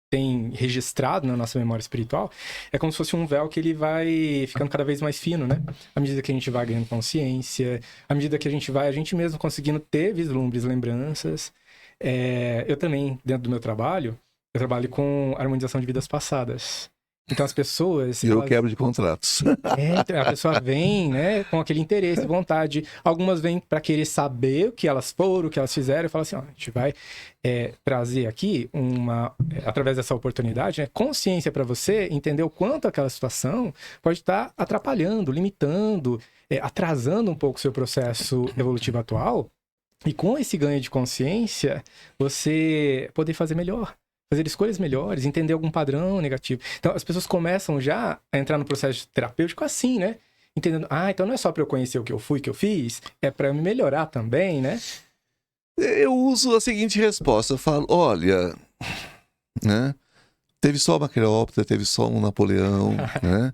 tem registrado na nossa memória espiritual, é como se fosse um véu que ele vai ficando cada vez mais fino, né? À medida que a gente vai ganhando consciência, à medida que a gente mesmo conseguindo ter vislumbres, lembranças. Eu também, dentro do meu trabalho, eu trabalho com harmonização de vidas passadas. Então as pessoas... E eu elas- quebro de contratos. então, a pessoa vem, né, com aquele interesse, vontade. Algumas vêm para querer saber o que elas foram, o que elas fizeram, e fala assim, ó, a gente vai trazer aqui através dessa oportunidade, né, consciência para você entender o quanto aquela situação pode estar atrapalhando, limitando, atrasando um pouco o seu processo evolutivo atual. E com esse ganho de consciência, você poder fazer melhor. Fazer escolhas melhores, entender algum padrão negativo. Então, as pessoas começam já a entrar no processo terapêutico assim, né? Entendendo, então não é só para eu conhecer o que eu fui, o que eu fiz, é para eu me melhorar também, né? Eu uso a seguinte resposta, eu falo, olha, né? Teve só uma Cleópatra, teve só um Napoleão, né?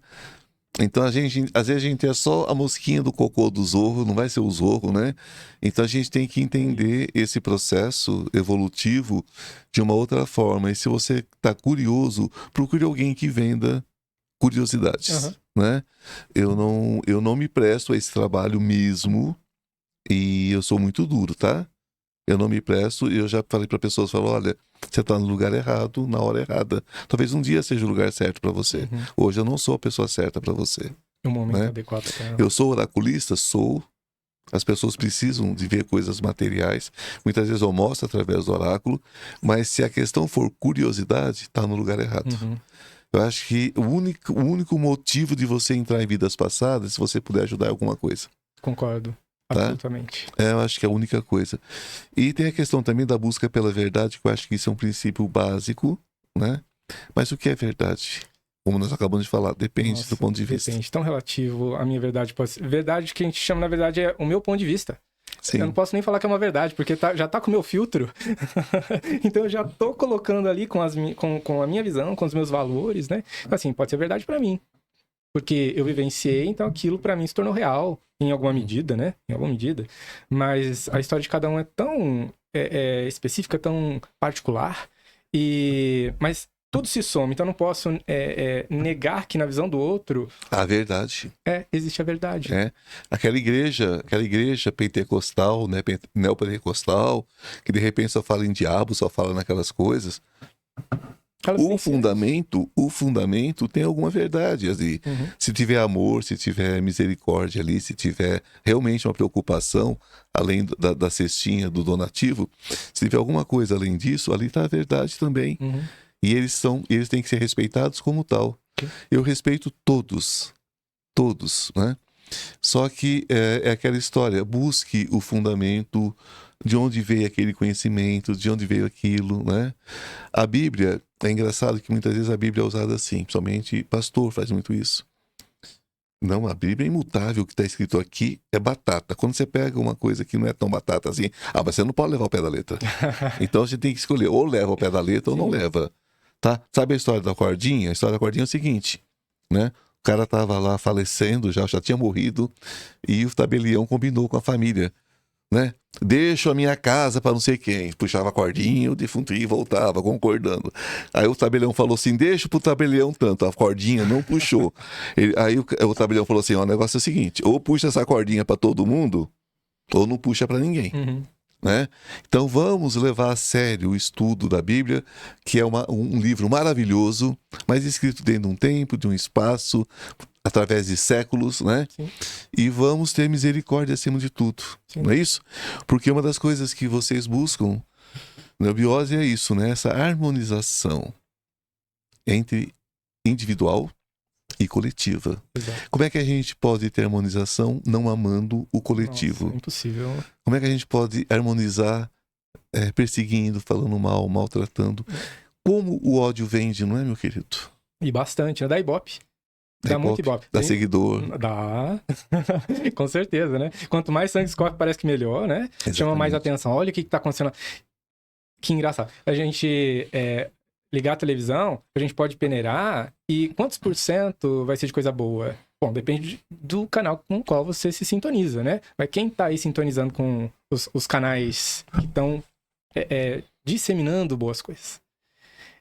Então às vezes a gente é só a mosquinha do cocô do Zorro, não vai ser o Zorro, né? Então a gente tem que entender esse processo evolutivo de uma outra forma. E se você está curioso, procure alguém que venda curiosidades, né? Eu não me presto a esse trabalho mesmo e eu sou muito duro, tá? Eu não me presto e eu já falei para pessoas, olha, você está no lugar errado, na hora errada. Talvez um dia seja o lugar certo para você. Hoje eu não sou a pessoa certa para você. O momento né? adequado para ela. Eu sou oraculista? Sou. As pessoas precisam de ver coisas materiais. Muitas vezes eu mostro através do oráculo, mas se a questão for curiosidade, está no lugar errado. Eu acho que o único motivo de você entrar em vidas passadas é se você puder ajudar em alguma coisa. Concordo. Tá? Absolutamente. Eu acho que é a única coisa. E tem a questão também da busca pela verdade, que eu acho que isso é um princípio básico, né? Mas o que é verdade? Como nós acabamos de falar, depende do ponto de vista. Depende, tão relativo à minha verdade. Verdade que a gente chama, na verdade, é o meu ponto de vista. Sim. Eu não posso nem falar que é uma verdade, porque já tá com o meu filtro. Então eu já tô colocando ali com a minha visão, com os meus valores, né? Assim, pode ser verdade pra mim. Porque eu vivenciei, então aquilo pra mim se tornou real, em alguma medida, né? Em alguma medida. Mas a história de cada um é tão específica, tão particular. Mas tudo se soma, então eu não posso negar que na visão do outro... A verdade. Existe a verdade. Aquela igreja pentecostal, né, neopentecostal, que de repente só fala em diabo, só fala naquelas coisas. O fundamento tem alguma verdade ali. Se tiver amor, se tiver misericórdia ali, se tiver realmente uma preocupação, além da cestinha, do donativo, se tiver alguma coisa além disso, ali está a verdade também. E eles têm que ser respeitados como tal. Eu respeito todos, né? Só que é aquela história, busque o fundamento, de onde veio aquele conhecimento, de onde veio aquilo, né? A Bíblia, é engraçado que muitas vezes a Bíblia é usada assim, principalmente pastor faz muito isso. Não, a Bíblia é imutável, o que está escrito aqui é batata. Quando você pega uma coisa que não é tão batata assim, mas você não pode levar ao pé da letra. Então você tem que escolher, ou leva ao pé da letra ou não leva. Tá? Sabe a história da cordinha? A história da cordinha é o seguinte, né? O cara tava lá falecendo, já tinha morrido, e o tabelião combinou com a família, né? Deixo a minha casa para não sei quem. Puxava a cordinha, o defunto ia e voltava, concordando. Aí o tabelião falou assim, deixa pro tabelião tanto. A cordinha não puxou. Aí o tabelião falou assim, o negócio é o seguinte, ou puxa essa cordinha para todo mundo, ou não puxa para ninguém. Né? Então vamos levar a sério o estudo da Bíblia, que é um livro maravilhoso, mas escrito dentro de um tempo, de um espaço, através de séculos, né? Sim. E vamos ter misericórdia acima de tudo. Sim. Não é isso? Porque uma das coisas que vocês buscam na biose é isso, né? Essa harmonização entre individual e coletiva. Exato. Como é que a gente pode ter harmonização não amando o coletivo? Nossa, é impossível. Como é que a gente pode harmonizar perseguindo, falando mal, maltratando? Como o ódio vende, não é, meu querido? E bastante, né? Dá ibope. Dá muito ibope. Dá seguidor. Dá. Com certeza, né? Quanto mais sangue escorre, parece que melhor, né? Exatamente. Chama mais atenção. Olha o que tá acontecendo. Que engraçado. A gente ligar a televisão, a gente pode peneirar e quantos por cento vai ser de coisa boa? Bom, depende do canal com o qual você se sintoniza, né? Mas quem tá aí sintonizando com os canais que estão disseminando boas coisas?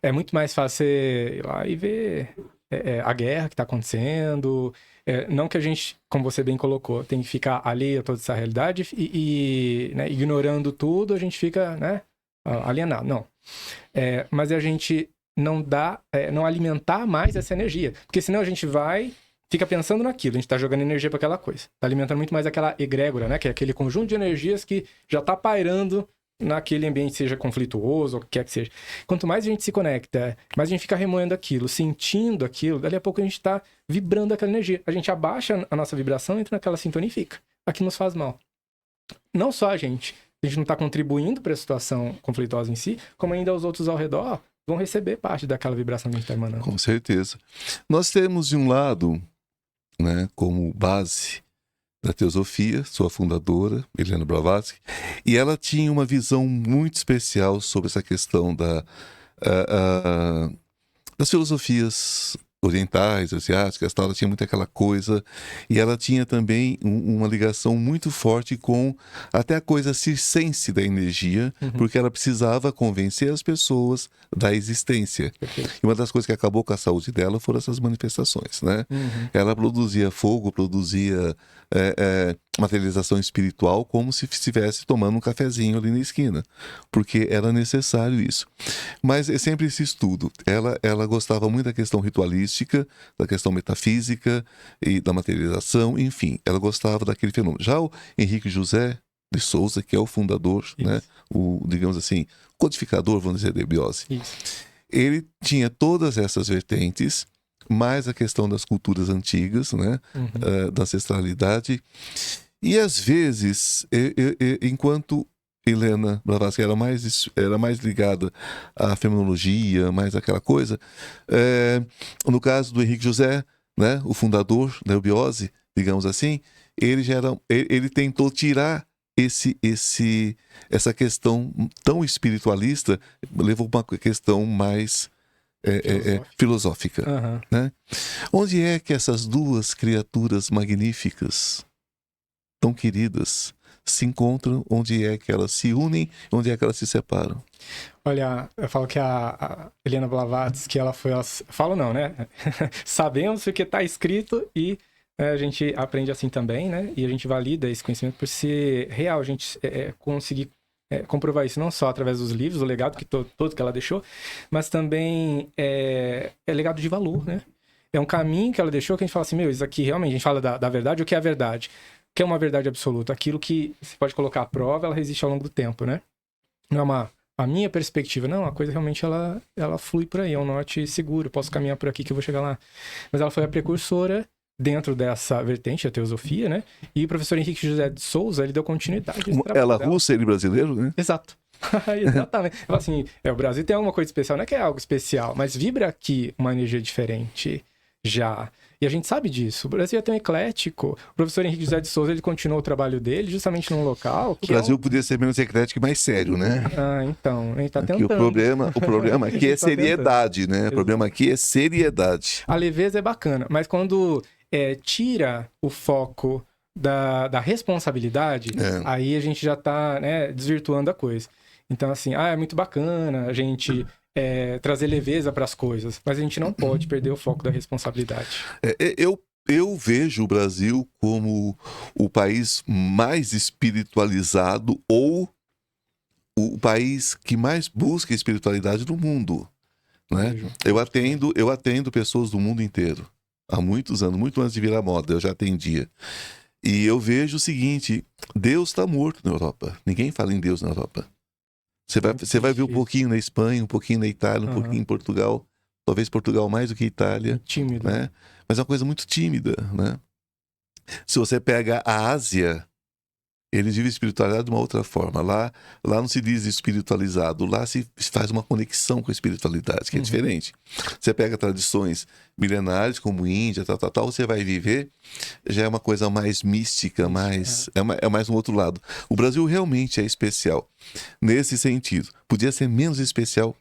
É muito mais fácil você ir lá e ver a guerra que tá acontecendo. Não que a gente, como você bem colocou, tem que ficar alheio a toda essa realidade e né, ignorando tudo, a gente fica, né, alienado. Não. Mas a gente não não alimentar mais essa energia. Porque senão a gente fica pensando naquilo, a gente tá jogando energia para aquela coisa. Tá alimentando muito mais aquela egrégora, né? Que é aquele conjunto de energias que já tá pairando naquele ambiente, seja conflituoso ou o que quer que seja. Quanto mais a gente se conecta, mais a gente fica remoendo aquilo, sentindo aquilo, dali a pouco a gente tá vibrando aquela energia. A gente abaixa a nossa vibração, entra naquela sintonia e fica. Aqui nos faz mal. Não só a gente não tá contribuindo para a situação conflituosa em si, como ainda os outros ao redor vão receber parte daquela vibração que a gente tá emanando. Com certeza. Nós temos de um lado, né, como base da teosofia, sua fundadora, Helena Blavatsky, e ela tinha uma visão muito especial sobre essa questão das filosofias orientais, asiáticas, tal. Ela tinha muito aquela coisa, e ela tinha também uma ligação muito forte com até a coisa circense da energia, porque ela precisava convencer as pessoas da existência. Perfeito. E uma das coisas que acabou com a saúde dela foram essas manifestações, né? Ela produzia fogo, produzia materialização espiritual como se estivesse tomando um cafezinho ali na esquina, porque era necessário isso. Mas é sempre esse estudo. Ela gostava muito da questão ritualística, da questão metafísica e da materialização, enfim, ela gostava daquele fenômeno. Já o Henrique José de Souza, que é o fundador, né, o, digamos assim, codificador, vamos dizer, da biose, ele tinha todas essas vertentes, mais a questão das culturas antigas, né, da ancestralidade. E às vezes, enquanto Helena Blavatsky era mais ligada à fenomenologia, mais aquela coisa, no caso do Henrique José, né, o fundador da eubiose, digamos assim, ele tentou tirar essa questão tão espiritualista, levou para uma questão mais filosófica. Né? Onde é que essas duas criaturas magníficas, tão queridas, se encontram? Onde é que elas se unem? Onde é que elas se separam? Olha, eu falo que a Helena Blavatsky, ela foi... Falo não, né? Sabemos o que está escrito e a gente aprende assim também, né? E a gente valida esse conhecimento por ser real. A gente conseguir comprovar isso não só através dos livros, o legado que todo que ela deixou, mas também é legado de valor, né? É um caminho que ela deixou que a gente fala assim, meu, isso aqui realmente, a gente fala da verdade, o que é a verdade? O que é uma verdade absoluta? Aquilo que você pode colocar à prova, ela resiste ao longo do tempo, né? Não é a minha perspectiva, não, a coisa realmente ela flui por aí, é um norte seguro, posso caminhar por aqui que eu vou chegar lá. Mas ela foi a precursora dentro dessa vertente, a teosofia, né? E o professor Henrique José de Souza, ele deu continuidade. Ela russa, ele brasileiro, né? Exato. Exatamente. Assim, o Brasil tem alguma coisa especial, não é que é algo especial, mas vibra aqui uma energia diferente já. E a gente sabe disso. O Brasil é tão eclético. O professor Henrique José de Souza, ele continuou o trabalho dele justamente num local que o Brasil podia ser menos eclético e mais sério, né? Então, a gente tá tentando. O problema aqui é seriedade, né? O problema aqui é seriedade. A leveza é bacana, mas quando tira o foco da responsabilidade, aí a gente já tá, né, desvirtuando a coisa. Então, assim, é muito bacana a gente trazer leveza para as coisas, mas a gente não pode perder o foco da responsabilidade. Eu vejo o Brasil como o país mais espiritualizado ou o país que mais busca espiritualidade no mundo, né? Eu atendo pessoas do mundo inteiro. Há muitos anos, muito antes de virar moda, eu já atendia. E eu vejo o seguinte, Deus está morto na Europa. Ninguém fala em Deus na Europa. Você vai ver um pouquinho na Espanha, um pouquinho na Itália, um pouquinho em Portugal. Talvez Portugal mais do que Itália. Tímido. Né? Mas é uma coisa muito tímida, né? Se você pega a Ásia, eles vivem espiritualidade de uma outra forma. Lá não se diz espiritualizado, lá se faz uma conexão com a espiritualidade, que é diferente. Você pega tradições milenares, como Índia, tal, você vai viver, já é uma coisa mais mística, é mais um outro lado. O Brasil realmente é especial nesse sentido. Podia ser menos especial,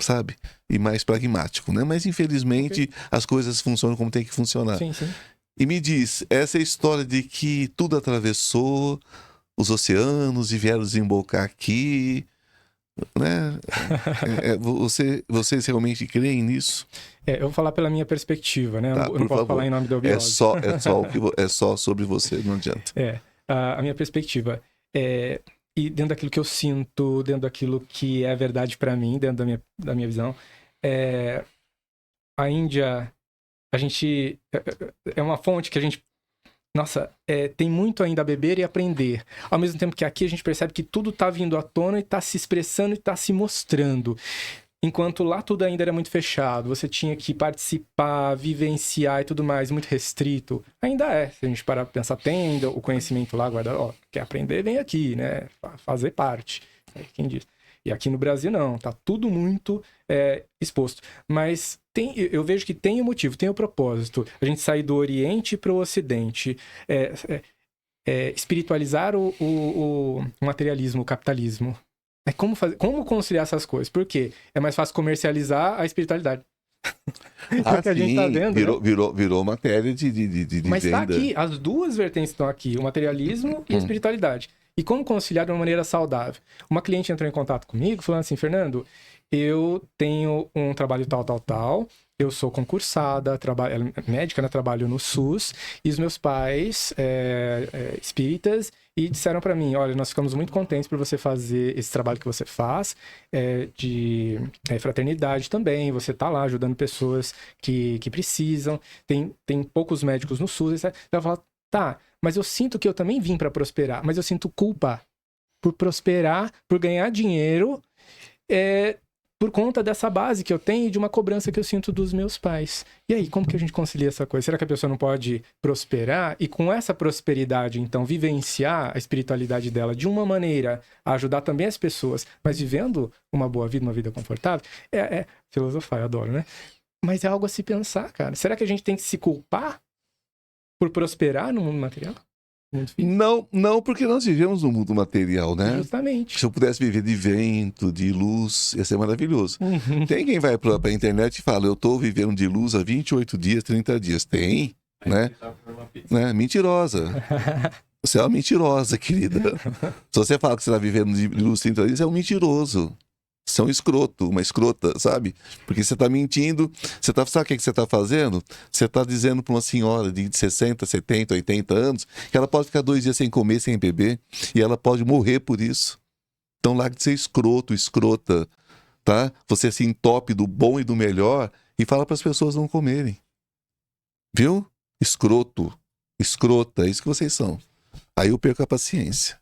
sabe? E mais pragmático, né? Mas infelizmente as coisas funcionam como tem que funcionar. Sim. E me diz, essa história de que tudo atravessou os oceanos e vieram desembocar aqui, né? Vocês realmente creem nisso? Eu vou falar pela minha perspectiva, né? Tá, eu não posso falar em nome da eubiose. É só sobre você, não adianta. A minha perspectiva e dentro daquilo que eu sinto, dentro daquilo que é a verdade para mim, dentro da minha visão, a Índia, a gente... É uma fonte que a gente... Nossa, tem muito ainda a beber e aprender. Ao mesmo tempo que aqui a gente percebe que tudo tá vindo à tona e tá se expressando e tá se mostrando. Enquanto lá tudo ainda era muito fechado, você tinha que participar, vivenciar e tudo mais, muito restrito. Ainda é, se a gente parar pra pensar, tem ainda o conhecimento lá guardado. Ó, quer aprender, vem aqui, né? Fazer parte. Quem diz? E aqui no Brasil não, tá tudo muito exposto. Mas eu vejo que tem o motivo, tem o propósito. A gente sair do Oriente para o Ocidente. Espiritualizar o materialismo, o capitalismo. Como conciliar essas coisas? Por quê? É mais fácil comercializar a espiritualidade. Ah, que a gente sim, tá vendo, virou matéria de Mas tá venda. aqui, as duas vertentes estão aqui, o materialismo e a espiritualidade. E como conciliar de uma maneira saudável? Uma cliente entrou em contato comigo falando assim, Fernando, eu tenho um trabalho tal, eu sou concursada, ela é médica, né, trabalho no SUS, e os meus pais, espíritas, e disseram para mim, olha, nós ficamos muito contentes por você fazer esse trabalho que você faz, de fraternidade também, você tá lá ajudando pessoas que precisam, tem poucos médicos no SUS, etc. Ela fala, tá, mas eu sinto que eu também vim para prosperar, mas eu sinto culpa por prosperar, por ganhar dinheiro, por conta dessa base que eu tenho e de uma cobrança que eu sinto dos meus pais. E aí, como que a gente concilia essa coisa? Será que a pessoa não pode prosperar e com essa prosperidade, então, vivenciar a espiritualidade dela de uma maneira a ajudar também as pessoas, mas vivendo uma boa vida, uma vida confortável? Filosofar, eu adoro, né? Mas é algo a se pensar, cara. Será que a gente tem que se culpar por prosperar no mundo material? Não, porque nós vivemos no mundo material, né? Justamente. Se eu pudesse viver de vento, de luz, ia ser maravilhoso. Uhum. Tem quem vai pra internet e fala, eu tô vivendo de luz há 28 dias, 30 dias. Tem, né? Mentirosa. Você é uma mentirosa, querida. Se você fala que você tá vivendo de luz 30 dias, é um mentiroso. Você é um escroto, uma escrota, sabe? Porque você tá mentindo, sabe o que você tá fazendo? Você tá dizendo pra uma senhora de 60, 70, 80 anos que ela pode ficar 2 dias sem comer, sem beber, e ela pode morrer por isso. Então larga de ser escroto, escrota, tá? Você se entope do bom e do melhor e fala para as pessoas não comerem. Viu? Escroto, escrota, é isso que vocês são. Aí eu perco a paciência.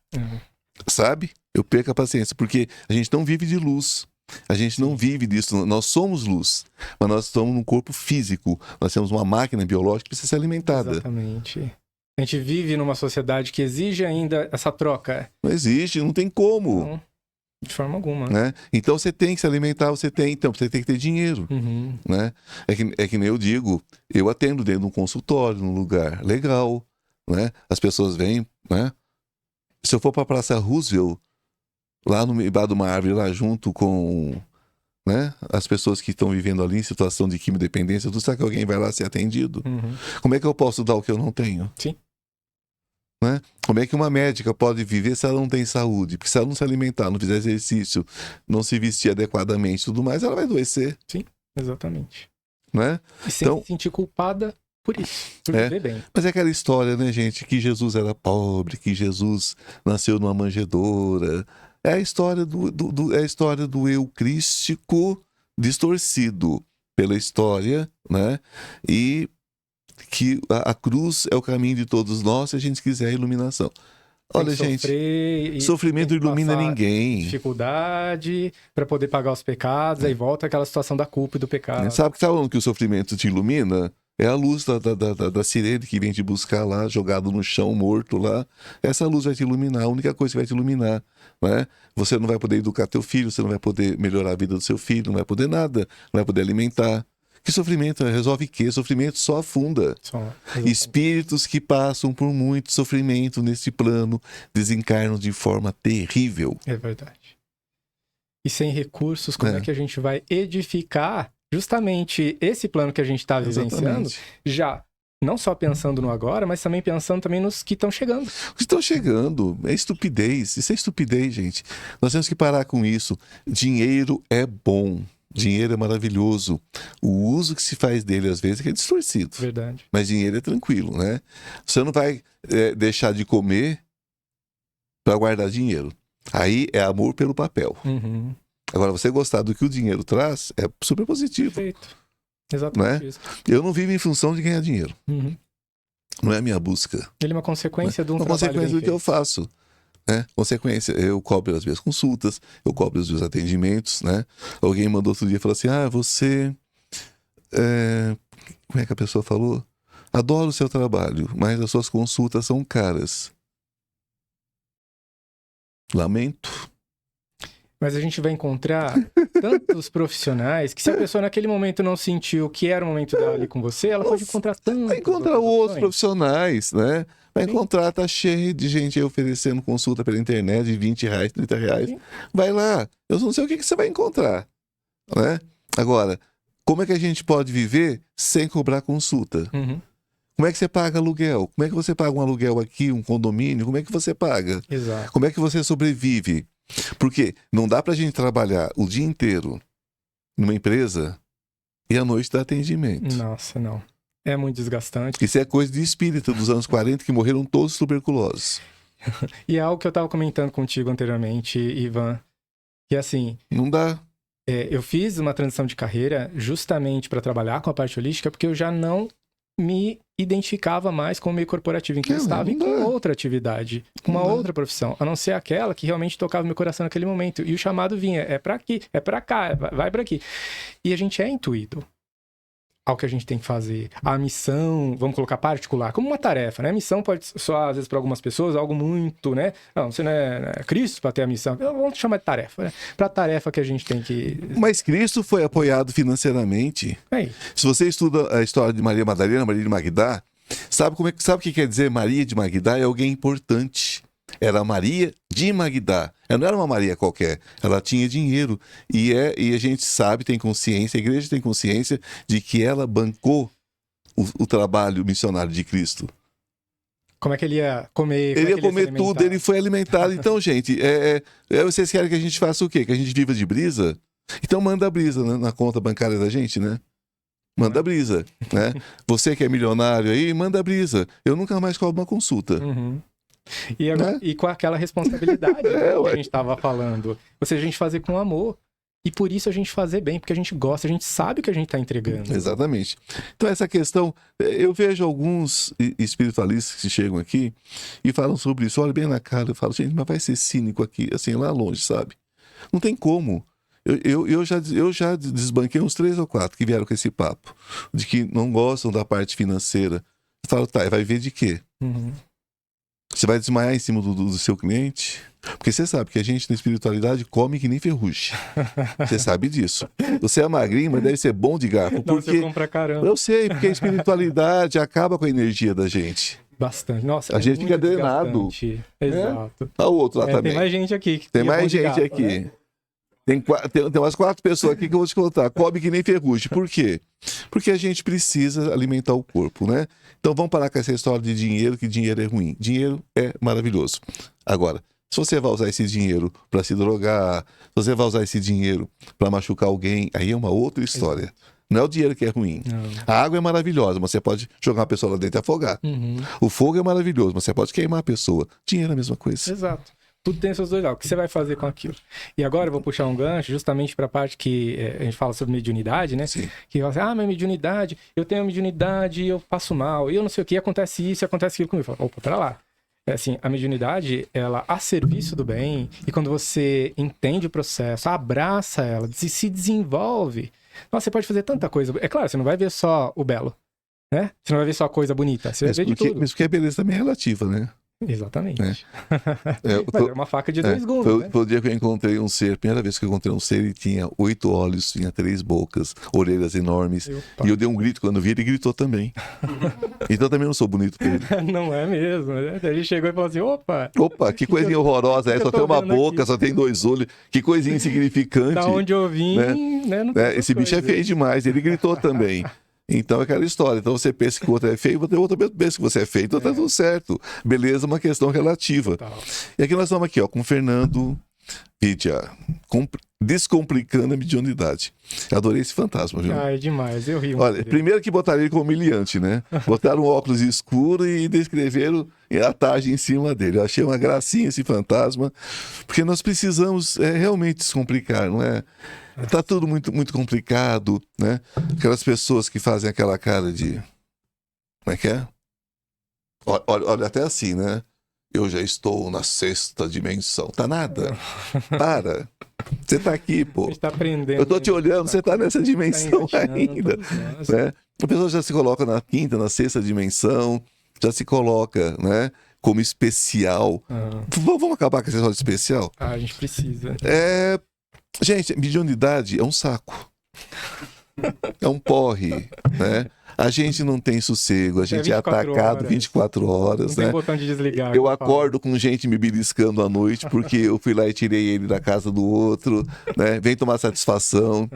Sabe? Eu perco a paciência, porque a gente não vive de luz. A gente não vive disso. Nós somos luz, mas nós estamos num corpo físico. Nós temos uma máquina biológica que precisa ser alimentada. Exatamente. A gente vive numa sociedade que exige ainda essa troca. Não existe, não tem como. Não, de forma alguma. Né? Então você tem que se alimentar, então você tem que ter dinheiro. Uhum. Né? É que nem eu digo, eu atendo dentro de um consultório, num lugar legal. Né? As pessoas vêm, né? Se eu for para a Praça Roosevelt, lá no meio de uma árvore, lá junto com, né, as pessoas que estão vivendo ali em situação de quimiodependência, tu sabe que alguém vai lá ser atendido? Uhum. Como é que eu posso dar o que eu não tenho? Sim. Né? Como é que uma médica pode viver se ela não tem saúde? Porque se ela não se alimentar, não fizer exercício, não se vestir adequadamente e tudo mais, ela vai adoecer. Sim, exatamente. Né? E sem se sentir culpada por isso, por viver bem. Mas é aquela história, né, gente, que Jesus era pobre, que Jesus nasceu numa manjedoura. É a história é a história do eu crístico distorcido pela história, né? E que a cruz é o caminho de todos nós se a gente quiser a iluminação. Olha, gente, sofrimento não ilumina ninguém. Dificuldade para poder pagar os pecados, aí volta aquela situação da culpa e do pecado. Sabe que falando que o sofrimento te ilumina? É a luz da sirene que vem te buscar lá, jogado no chão, morto lá. Essa luz vai te iluminar, a única coisa que vai te iluminar. Né? Você não vai poder educar teu filho, você não vai poder melhorar a vida do seu filho, não vai poder nada, não vai poder alimentar. Que sofrimento? Resolve o quê? Sofrimento só afunda. Espíritos que passam por muito sofrimento neste plano desencarnam de forma terrível. É verdade. E sem recursos, como é que a gente vai edificar justamente esse plano que a gente está vivenciando? Já não só pensando no agora, mas também pensando também nos que estão chegando. Os que estão chegando. É estupidez. Isso é estupidez, gente. Nós temos que parar com isso. Dinheiro é bom. Dinheiro é maravilhoso. O uso que se faz dele, às vezes, é que é distorcido. Verdade. Mas dinheiro é tranquilo, né? Você não vai deixar de comer para guardar dinheiro. Aí é amor pelo papel. Uhum. Agora, você gostar do que o dinheiro traz é super positivo. Perfeito. Exatamente isso. Eu não vivo em função de ganhar dinheiro. Uhum. Não é a minha busca. Ele é uma consequência de um Uma trabalho consequência bem do que eu feito. faço. Né? Consequência, eu cobro as minhas consultas, eu cobro os meus atendimentos, né? Alguém mandou outro dia e falou assim: você... Como é que a pessoa falou? Adoro o seu trabalho, mas as suas consultas são caras. Lamento. Mas a gente vai encontrar tantos profissionais que se a pessoa naquele momento não sentiu que era o momento dela ali com você, ela pode encontrar tantos. Vai encontrar outros profissionais, né? Vai encontrar, tá cheio de gente aí oferecendo consulta pela internet de R$20, R$30. Sim. Vai lá. Eu não sei o que você vai encontrar, né? Agora, como é que a gente pode viver sem cobrar consulta? Uhum. Como é que você paga aluguel? Como é que você paga um aluguel aqui, um condomínio? Como é que você paga? Exato. Como é que você sobrevive? Porque não dá pra gente trabalhar o dia inteiro numa empresa e à noite dar atendimento. Nossa, não. É muito desgastante. Isso é coisa de espírita dos anos 40 que morreram todos tuberculosos. E é algo que eu tava comentando contigo anteriormente, Ivan, que assim, Não dá. eu fiz uma transição de carreira justamente para trabalhar com a parte holística, porque eu já não me identificava mais com o meio corporativo, em que eu estava com outra atividade, com uma outra profissão, a não ser aquela que realmente tocava meu coração naquele momento. E o chamado vinha, é para aqui, é para cá, vai para aqui. E a gente é intuído ao que a gente tem que fazer. A missão, vamos colocar particular, como uma tarefa, né? A missão pode soar, às vezes, para algumas pessoas, algo muito, né? Não, você não é Cristo para ter a missão. Vamos chamar de tarefa, né? Para a tarefa que a gente tem que... Mas Cristo foi apoiado financeiramente. Aí. Se você estuda a história de Maria Madalena, Maria de Magdá, sabe o que quer dizer Maria de Magdá? É alguém importante. Era Maria de Magdá. Ela não era uma Maria qualquer. Ela tinha dinheiro. E a gente sabe, tem consciência, a igreja tem consciência de que ela bancou o trabalho missionário de Cristo. Como é que ele ia comer? Ele ia comer tudo, ele foi alimentado. Então, gente, vocês querem que a gente faça o quê? Que a gente viva de brisa? Então manda a brisa, né, na conta bancária da gente, né? Manda a brisa, né? Você que é milionário aí, manda a brisa. Eu nunca mais cobro uma consulta. Uhum. E, agora, e com aquela responsabilidade que a gente estava falando. Ou seja, a gente fazer com amor. E por isso a gente fazer bem, porque a gente gosta, a gente sabe o que a gente está entregando. Exatamente. Então essa questão, eu vejo alguns espiritualistas que chegam aqui e falam sobre isso, olha bem na cara, eu falo, gente, mas vai ser cínico aqui, assim, lá longe, sabe? Não tem como. Eu já desbanquei uns 3 ou 4 que vieram com esse papo, de que não gostam da parte financeira. Eu falo, tá, vai ver de quê? Uhum. Você vai desmaiar em cima do seu cliente? Porque você sabe que a gente na espiritualidade come que nem ferrugem. Você sabe disso. Você é magrinho, mas deve ser bom de garfo. Não, você compra caramba. Eu sei, porque a espiritualidade acaba com a energia da gente. Bastante. Nossa, a gente fica drenado. Exato. Olha o outro lá também. Tem mais gente aqui. Tem mais gente aqui. Né? Tem umas 4 pessoas aqui que eu vou te contar. Come que nem ferrugem. Por quê? Porque a gente precisa alimentar o corpo, né? Então vamos parar com essa história de dinheiro, que dinheiro é ruim. Dinheiro é maravilhoso. Agora, se você vai usar esse dinheiro para se drogar, se você vai usar esse dinheiro para machucar alguém, aí é uma outra história. Não é o dinheiro que é ruim. Não. A água é maravilhosa, mas você pode jogar uma pessoa lá dentro e afogar. Uhum. O fogo é maravilhoso, mas você pode queimar a pessoa. Dinheiro é a mesma coisa. Exato. Tudo tem seus dois lados. O que você vai fazer com aquilo? E agora eu vou puxar um gancho justamente para a parte que a gente fala sobre mediunidade, né? Sim. Que fala assim, mas mediunidade, eu tenho mediunidade e eu passo mal. E eu não sei o que, acontece isso, acontece aquilo comigo. Eu falo, opa, pera lá. Assim, a mediunidade, ela a serviço do bem. E quando você entende o processo, abraça ela, se desenvolve. Nossa, você pode fazer tanta coisa. É claro, você não vai ver só o belo, né? Você não vai ver só a coisa bonita. Você vai ver de tudo. Mas porque a beleza também é relativa, né? Exatamente. Mas é uma faca de 2 gumes, né? Foi o dia que eu encontrei um ser, primeira vez que eu encontrei um ser, ele tinha 8 olhos, tinha 3 bocas, orelhas enormes. E eu dei um grito quando vi, ele gritou também. Então eu também não sou bonito pra ele. Não é mesmo, né? Ele chegou e falou assim, opa, que coisinha horrorosa, só tem uma boca, só tem 2 olhos, que coisinha insignificante. Da onde eu vim, né? Não esse bicho é feio demais, ele gritou também. Então é aquela história. Então você pensa que o outro é feio, o outro pensa que você é feio, então tá tudo certo. Beleza é uma questão relativa. E aqui nós estamos aqui, ó, com o Fernando, Vídea, descomplicando a mediunidade. Adorei esse fantasma, viu? Ah, é demais, eu ri. Olha, primeiro que botaram ele como humilhante, né? Botaram um óculos escuro e descreveram a tarde em cima dele. Eu achei uma gracinha esse fantasma, porque nós precisamos realmente descomplicar, não é? Tá tudo muito, muito complicado, né? Aquelas pessoas que fazem aquela cara de... Como é que é? Olha até assim, né? Eu já estou na sexta dimensão. Tá nada. Para. Você tá aqui, pô. A gente tá aprendendo. Eu tô te olhando, você tá nessa dimensão ainda. Né? A pessoa já se coloca na quinta, na sexta dimensão, já se coloca, né? Como especial. Vamos acabar com esse negócio de especial? Ah, a gente precisa. Gente, mediunidade é um saco. É um porre, né? A gente não tem sossego, a gente é atacado 24 horas, não né? tem botão de desligar. Eu acordo com gente me beliscando à noite porque eu fui lá e tirei ele da casa do outro, né? Vem tomar satisfação.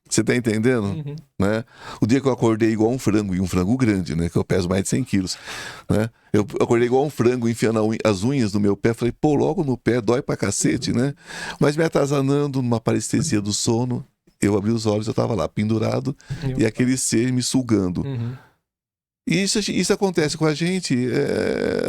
Você tá entendendo? Uhum. Né? O dia que eu acordei igual um frango, e um frango grande, né? Que eu peso mais de 100 quilos, né? Eu acordei igual um frango, enfiando as unhas no meu pé. Falei, pô, logo no pé, dói pra cacete, né? Mas me atazanando numa parestesia do sono, eu abri os olhos, eu tava lá, pendurado, e aquele ser me sugando. Uhum. E isso acontece com a gente,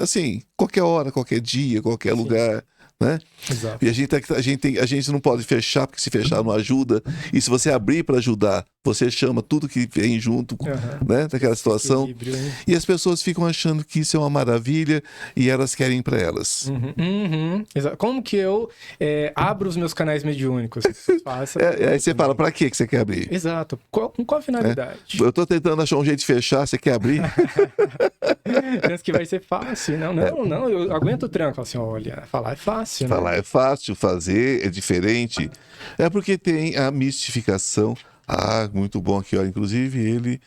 assim, qualquer hora, qualquer dia, qualquer lugar, né? Exato. E a gente não pode fechar, porque se fechar não ajuda. E se você abrir para ajudar, você chama tudo que vem junto, né? Daquela situação. E as pessoas ficam achando que isso é uma maravilha e elas querem para elas. Exato. Como que eu abro os meus canais mediúnicos? Aí você fala, para que você quer abrir? Exato. Com qual finalidade? Eu tô tentando achar um jeito de fechar, você quer abrir? Pensa que vai ser fácil. Não, eu aguento o tranco. Assim, olha, falar é fácil, né? Falar é fácil, fazer é diferente. É porque tem a mistificação. Ah, muito bom aqui, ó. Inclusive ele...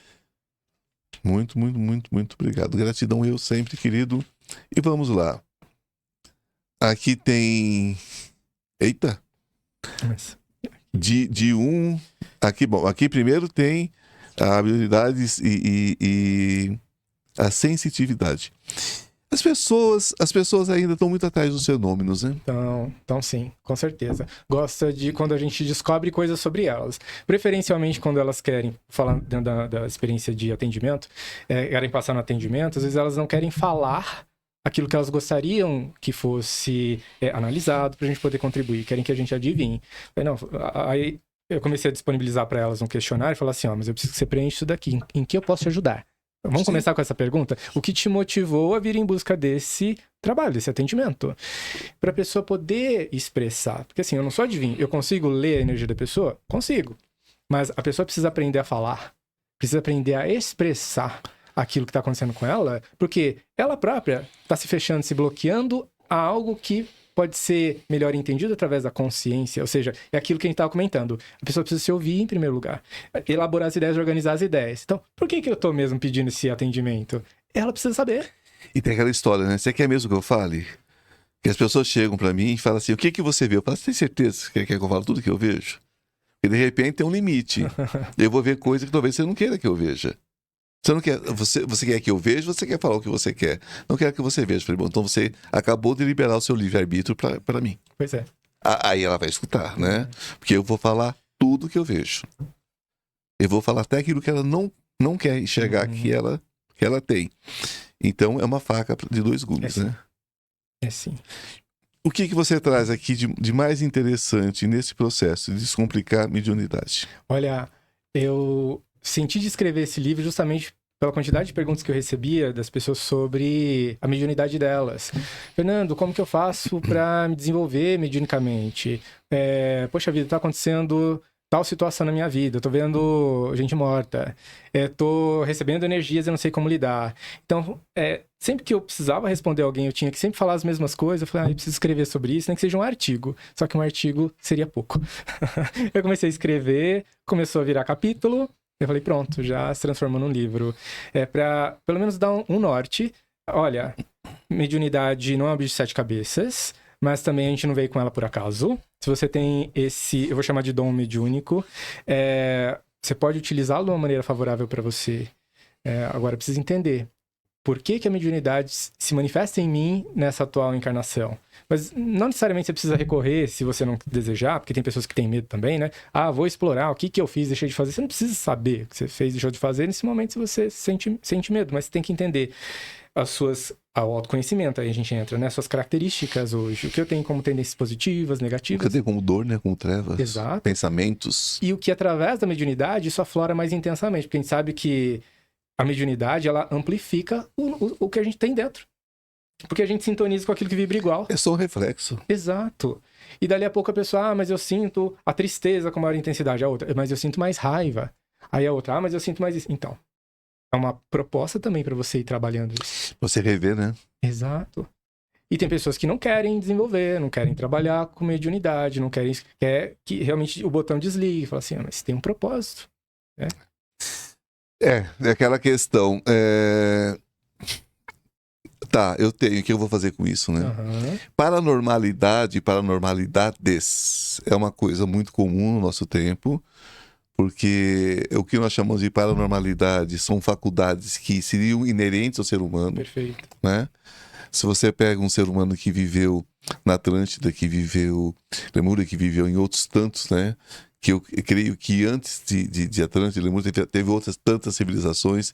Muito, muito, muito, muito obrigado. Gratidão eu sempre, querido. E vamos lá. Aqui tem... Eita! De um... Aqui, bom, aqui primeiro tem a habilidade e a sensitividade. As pessoas ainda estão muito atrás dos fenômenos, né? Então sim, com certeza. Gosta de quando a gente descobre coisas sobre elas. Preferencialmente quando elas querem falar dentro da experiência de atendimento, querem passar no atendimento, às vezes elas não querem falar aquilo que elas gostariam que fosse analisado para a gente poder contribuir, querem que a gente adivinhe. Aí eu comecei a disponibilizar para elas um questionário e falar assim, mas eu preciso que você preencha isso daqui, em que eu posso te ajudar? Vamos começar com essa pergunta? O que te motivou a vir em busca desse trabalho, desse atendimento? Para a pessoa poder expressar. Porque assim, eu não sou adivinho. Eu consigo ler a energia da pessoa? Consigo. Mas a pessoa precisa aprender a falar. Precisa aprender a expressar aquilo que está acontecendo com ela. Porque ela própria está se fechando, se bloqueando a algo que pode ser melhor entendido através da consciência, ou seja, é aquilo que a gente estava comentando. A pessoa precisa se ouvir em primeiro lugar, elaborar as ideias, organizar as ideias. Então, por que eu estou mesmo pedindo esse atendimento? Ela precisa saber. E tem aquela história, né? Você quer mesmo que eu fale? Que as pessoas chegam para mim e falam assim, o que você vê? Eu falo, você tem certeza que quer que eu fale tudo que eu vejo? E de repente tem um limite. Eu vou ver coisa que talvez você não queira que eu veja. Você não quer, você quer que eu veja, você quer falar o que você quer. Não quero que você veja. Falei, bom, então você acabou de liberar o seu livre-arbítrio para mim. Pois é. Aí ela vai escutar, né? Porque eu vou falar tudo que eu vejo. Eu vou falar até aquilo que ela não quer enxergar que ela tem. Então é uma faca de dois gumes, né? É sim. O que você traz aqui de mais interessante nesse processo de descomplicar a mediunidade? Olha, eu senti de escrever esse livro justamente pela quantidade de perguntas que eu recebia das pessoas sobre a mediunidade delas. Fernando, como que eu faço para me desenvolver mediunicamente? Poxa vida, tá acontecendo tal situação na minha vida, eu tô vendo gente morta, tô recebendo energias e não sei como lidar. Então, sempre que eu precisava responder alguém, eu tinha que sempre falar as mesmas coisas. Eu falei, eu preciso escrever sobre isso, nem que seja um artigo. Só que um artigo seria pouco. Eu comecei a escrever, começou a virar capítulo. Eu falei, pronto, já se transformou num livro. Para pelo menos dar um norte. Olha, mediunidade não é um bicho de 7 cabeças, mas também a gente não veio com ela por acaso. Se você tem esse, eu vou chamar de dom mediúnico, você pode utilizá-lo de uma maneira favorável para você. Agora, precisa entender. por que que a mediunidade se manifesta em mim nessa atual encarnação. Mas não necessariamente você precisa recorrer se você não desejar, porque tem pessoas que têm medo também, né? Ah, vou explorar o que que eu fiz, deixei de fazer. Você não precisa saber o que você fez, deixou de fazer. Nesse momento você sente medo, mas você tem que entender ao autoconhecimento. Aí a gente entra, né? Suas características hoje. O que eu tenho como tendências positivas, negativas. Cadê como dor, né? Como trevas. Exato. Pensamentos. E o que através da mediunidade isso aflora mais intensamente. Porque a gente sabe que a mediunidade, ela amplifica o que a gente tem dentro. Porque a gente sintoniza com aquilo que vibra igual. É só um reflexo. Exato. E dali a pouco a pessoa, mas eu sinto a tristeza com maior intensidade. A outra, mas eu sinto mais raiva. Aí a outra, mas eu sinto mais isso. Então, é uma proposta também para você ir trabalhando isso. Você rever, né? Exato. E tem pessoas que não querem desenvolver, não querem trabalhar com mediunidade, não querem... Quer que realmente o botão desligue. Fala assim, mas tem um propósito. Né? É aquela questão. Tá, eu tenho, o que eu vou fazer com isso, né? Uhum. Paranormalidade, paranormalidades é uma coisa muito comum no nosso tempo, porque o que nós chamamos de paranormalidade são faculdades que seriam inerentes ao ser humano. Perfeito. Né? Se você pega um ser humano que viveu na Atlântida, que viveu Lemúria, que viveu em outros tantos, né? Que eu creio que antes de Atlântida e Lemúria teve outras tantas civilizações,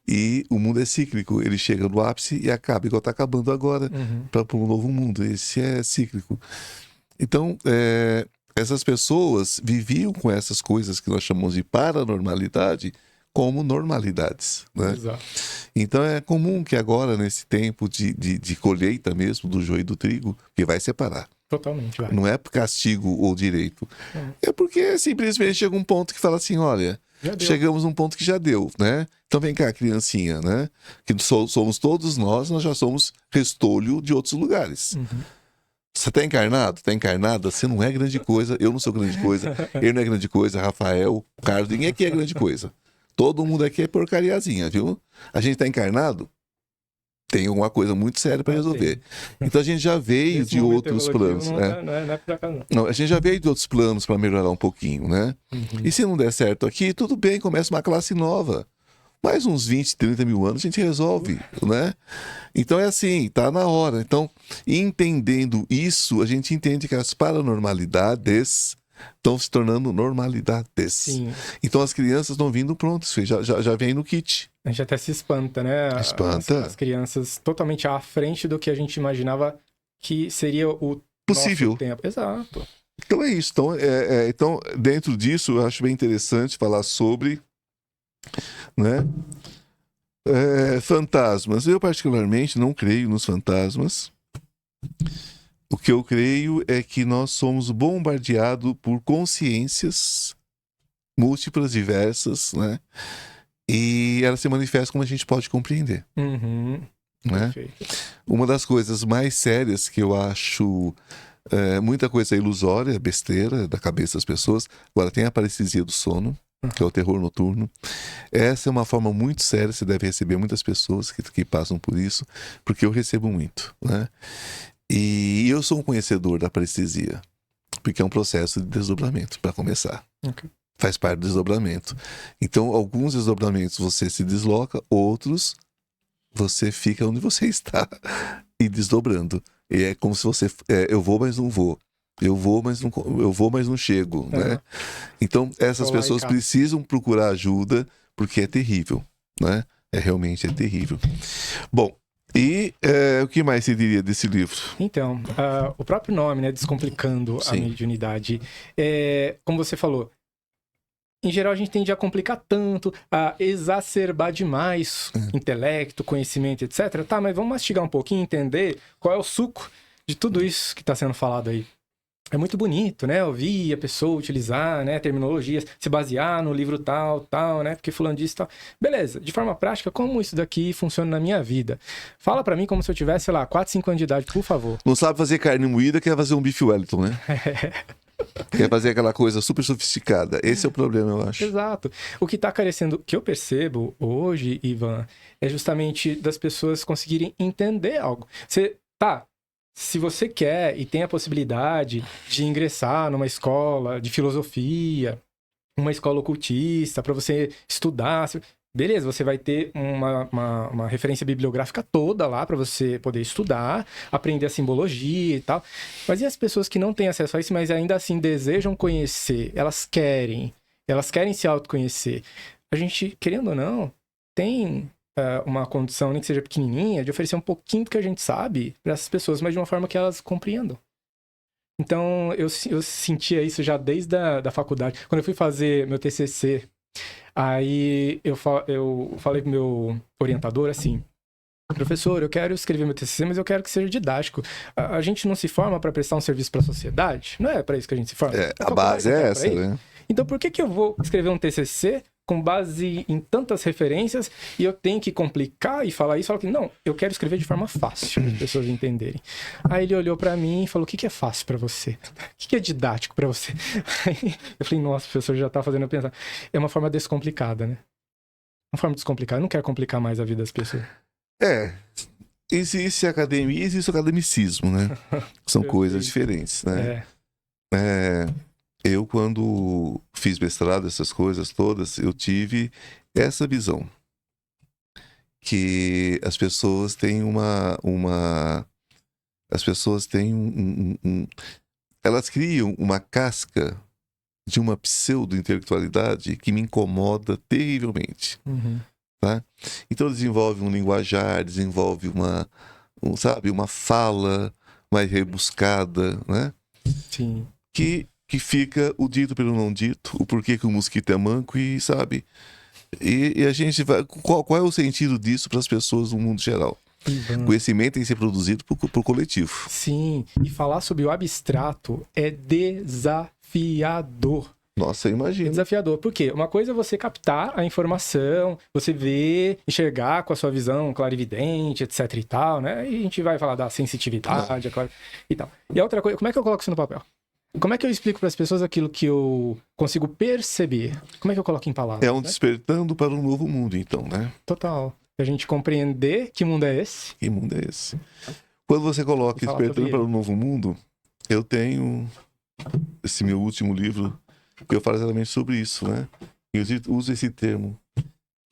e o mundo é cíclico, ele chega no ápice e acaba, igual está acabando agora, para um novo mundo. Esse é cíclico. Então, essas pessoas viviam com essas coisas que nós chamamos de paranormalidade como normalidades, né? Exato. Então é comum que agora, nesse tempo de colheita mesmo do joio e do trigo, que vai separar. Totalmente, vai. Não é por castigo ou direito. É porque simplesmente chega um ponto que fala assim, olha, chegamos num ponto que já deu, né? Então vem cá, criancinha, né? Que somos todos nós já somos restolho de outros lugares. Você tá encarnado? Tá encarnada? Você não é grande coisa, eu não sou grande coisa, ele não é grande coisa, Rafael, Carlos, ninguém aqui é grande coisa. Todo mundo aqui é porcariazinha, viu? A gente tá encarnado? Tem alguma coisa muito séria para resolver. Então a gente já veio de outros planos. Não é pra cá, não. Não, a gente já veio de outros planos para melhorar um pouquinho, né? E se não der certo aqui, tudo bem, começa uma classe nova. Mais uns 20, 30 mil anos a gente resolve, né? Então é assim, tá na hora. Então, entendendo isso, a gente entende que as paranormalidades estão se tornando normalidades. Sim. Então as crianças estão vindo prontas, já vem no kit. A gente até se espanta, né? Espanta. As crianças totalmente à frente do que a gente imaginava que seria o possível nosso tempo. Exato. Então é isso. Então, dentro disso, eu acho bem interessante falar sobre, né, fantasmas. Eu, particularmente, não creio nos fantasmas. O que eu creio é que nós somos bombardeados por consciências múltiplas, diversas, né? E elas se manifestam como a gente pode compreender. Né? Uma das coisas mais sérias que eu acho, muita coisa ilusória, besteira da cabeça das pessoas. Agora tem a parestesia do sono, que é o terror noturno. Essa é uma forma muito séria, você deve receber muitas pessoas que passam por isso, porque eu recebo muito, né? E eu sou um conhecedor da parestesia, porque é um processo de desdobramento, para começar. Faz parte do desdobramento. Então, alguns desdobramentos você se desloca, outros você fica onde você está e desdobrando. E é como se você... eu vou, mas não vou. Eu vou, mas não chego, né? Então, essas pessoas precisam procurar ajuda, porque é terrível, né? Realmente é terrível. Bom, e o que mais se diria desse livro? Então, o próprio nome, né? Descomplicando a mediunidade. Como você falou, em geral a gente tende a complicar tanto, a exacerbar demais intelecto, conhecimento, etc. Tá, mas vamos mastigar um pouquinho, entender qual é o suco de tudo isso que está sendo falado aí. É muito bonito, né? Ouvir a pessoa utilizar, né, terminologias, se basear no livro tal, né? Porque fulano disse tal. Beleza, de forma prática, como isso daqui funciona na minha vida? Fala pra mim como se eu tivesse, sei lá, 4, 5 anos de idade, por favor. Não sabe fazer carne moída, quer fazer um bife Wellington, né? Quer fazer aquela coisa super sofisticada. Esse é o problema, eu acho. Exato. O que tá carecendo, que eu percebo hoje, Ivan, é justamente das pessoas conseguirem entender algo. Se você quer e tem a possibilidade de ingressar numa escola de filosofia, uma escola ocultista, para você estudar, beleza, você vai ter uma referência bibliográfica toda lá para você poder estudar, aprender a simbologia e tal. Mas e as pessoas que não têm acesso a isso, mas ainda assim desejam conhecer, elas querem se autoconhecer. A gente, querendo ou não, tem uma condição, nem que seja pequenininha, de oferecer um pouquinho do que a gente sabe para essas pessoas, mas de uma forma que elas compreendam. Então, eu sentia isso já desde da faculdade. Quando eu fui fazer meu TCC, aí eu falei pro meu orientador assim: professor, eu quero escrever meu TCC, mas eu quero que seja didático. A gente não se forma para prestar um serviço para a sociedade? Não é para isso que a gente se forma? A base é essa, né? Então, por que eu vou escrever um TCC com base em tantas referências e eu tenho que complicar e falar isso? Falar que não, eu quero escrever de forma fácil, para as pessoas entenderem. Aí ele olhou para mim e falou: o que é fácil para você? O que é didático para você? Aí eu falei: nossa, o professor já tá fazendo eu pensar. É uma forma descomplicada, né? Uma forma descomplicada. Eu não quero complicar mais a vida das pessoas. Existe a academia e existe o academicismo, né? São coisas diferentes, né? Eu, quando fiz mestrado, essas coisas todas, eu tive essa visão. Que as pessoas têm as pessoas têm elas criam uma casca de uma pseudo-intelectualidade que me incomoda terrivelmente. Uhum. Tá? Então desenvolve um linguajar, desenvolve uma fala mais rebuscada, né? Sim. Que fica o dito pelo não dito, o porquê que o mosquito é manco e, sabe? E a gente vai... Qual é o sentido disso para as pessoas no mundo geral? Conhecimento tem que ser produzido por coletivo. Sim, e falar sobre o abstrato é desafiador. Nossa, imagina. É desafiador. Por quê? Uma coisa é você captar a informação, você ver, enxergar com a sua visão clarividente, etc e tal, né? E a gente vai falar da sensitividade e tal. E a outra coisa, como é que eu coloco isso no papel? Como é que eu explico para as pessoas aquilo que eu consigo perceber? Como é que eu coloco em palavras? É um despertando para um novo mundo, então, né? Total. A gente compreender que mundo é esse. Que mundo é esse? Quando você coloca despertando para um novo mundo, eu tenho esse meu último livro que eu falo exatamente sobre isso, né? Eu uso esse termo,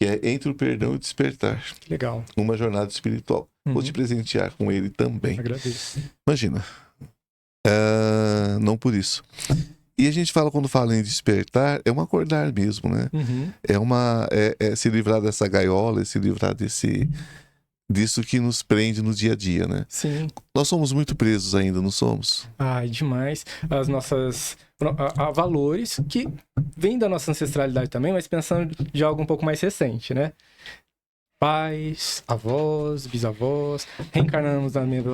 que é entre o perdão e o despertar. Que legal. Uma jornada espiritual. Vou te presentear com ele também. Agradeço. Imagina. Não por isso. E a gente fala, quando fala em despertar, é um acordar mesmo, né? Uhum. É se livrar dessa gaiola, é se livrar disso que nos prende no dia a dia, né? Sim. Nós somos muito presos ainda, não somos? Ai, demais. As nossas... Há valores que vêm da nossa ancestralidade também, mas pensando de algo um pouco mais recente, né? Pais, avós, bisavós, reencarnamos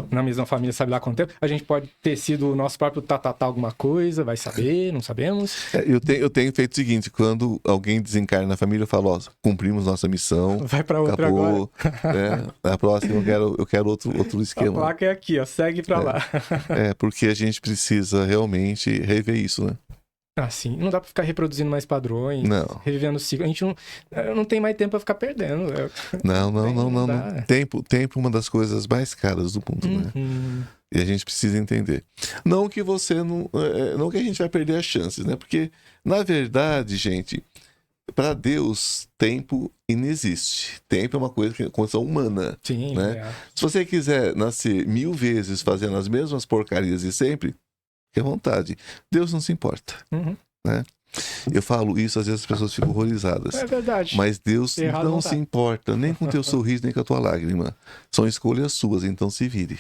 na mesma família, sabe lá quanto tempo. A gente pode ter sido o nosso próprio tatatá alguma coisa, vai saber, não sabemos. Eu tenho feito o seguinte: quando alguém desencarna na família, eu falo: ó, cumprimos nossa missão. Vai pra outra acabou, agora. Na próxima eu quero outro esquema. A placa é aqui, ó, segue pra lá. Porque a gente precisa realmente rever isso, né? Ah, sim. Não dá pra ficar reproduzindo mais padrões, não. Revivendo o ciclo. A gente não tem mais tempo pra ficar perdendo. Não. Tempo é uma das coisas mais caras do mundo, né? E a gente precisa entender. Não que não que a gente vai perder as chances, né? Porque, na verdade, gente, para Deus, tempo inexiste. Tempo é uma coisa que é condição humana. Sim, né? Se você quiser nascer 1000 vezes fazendo as mesmas porcarias de sempre, fique à vontade. Deus não se importa. Né? Eu falo isso, às vezes as pessoas ficam horrorizadas. É verdade. Mas Deus não se importa nem com o teu sorriso, nem com a tua lágrima. São escolhas suas, então se vire.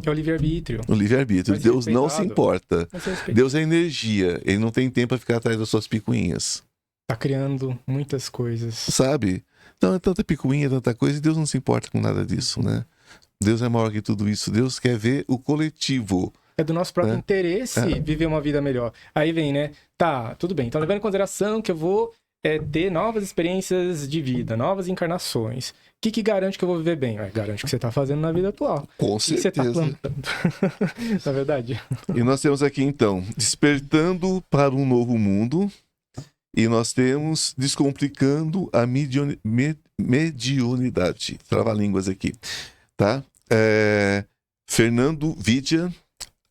É o livre-arbítrio. O livre-arbítrio. Deus não se importa. Deus é energia. Ele não tem tempo para ficar atrás das suas picuinhas. Tá criando muitas coisas. Sabe? Então é tanta picuinha, tanta coisa, e Deus não se importa com nada disso, né? Deus é maior que tudo isso. Deus quer ver o coletivo. É do nosso próprio interesse viver uma vida melhor. Aí vem, né? Tá, tudo bem. Então, levando em consideração que eu vou ter novas experiências de vida, novas encarnações. O que garante que eu vou viver bem? Garante o que você tá fazendo na vida atual. Com certeza. O que você tá plantando? Na verdade. E nós temos aqui, então, despertando para um novo mundo. E nós temos descomplicando a mediunidade. Trava-línguas aqui. Tá? Fernando Vidia.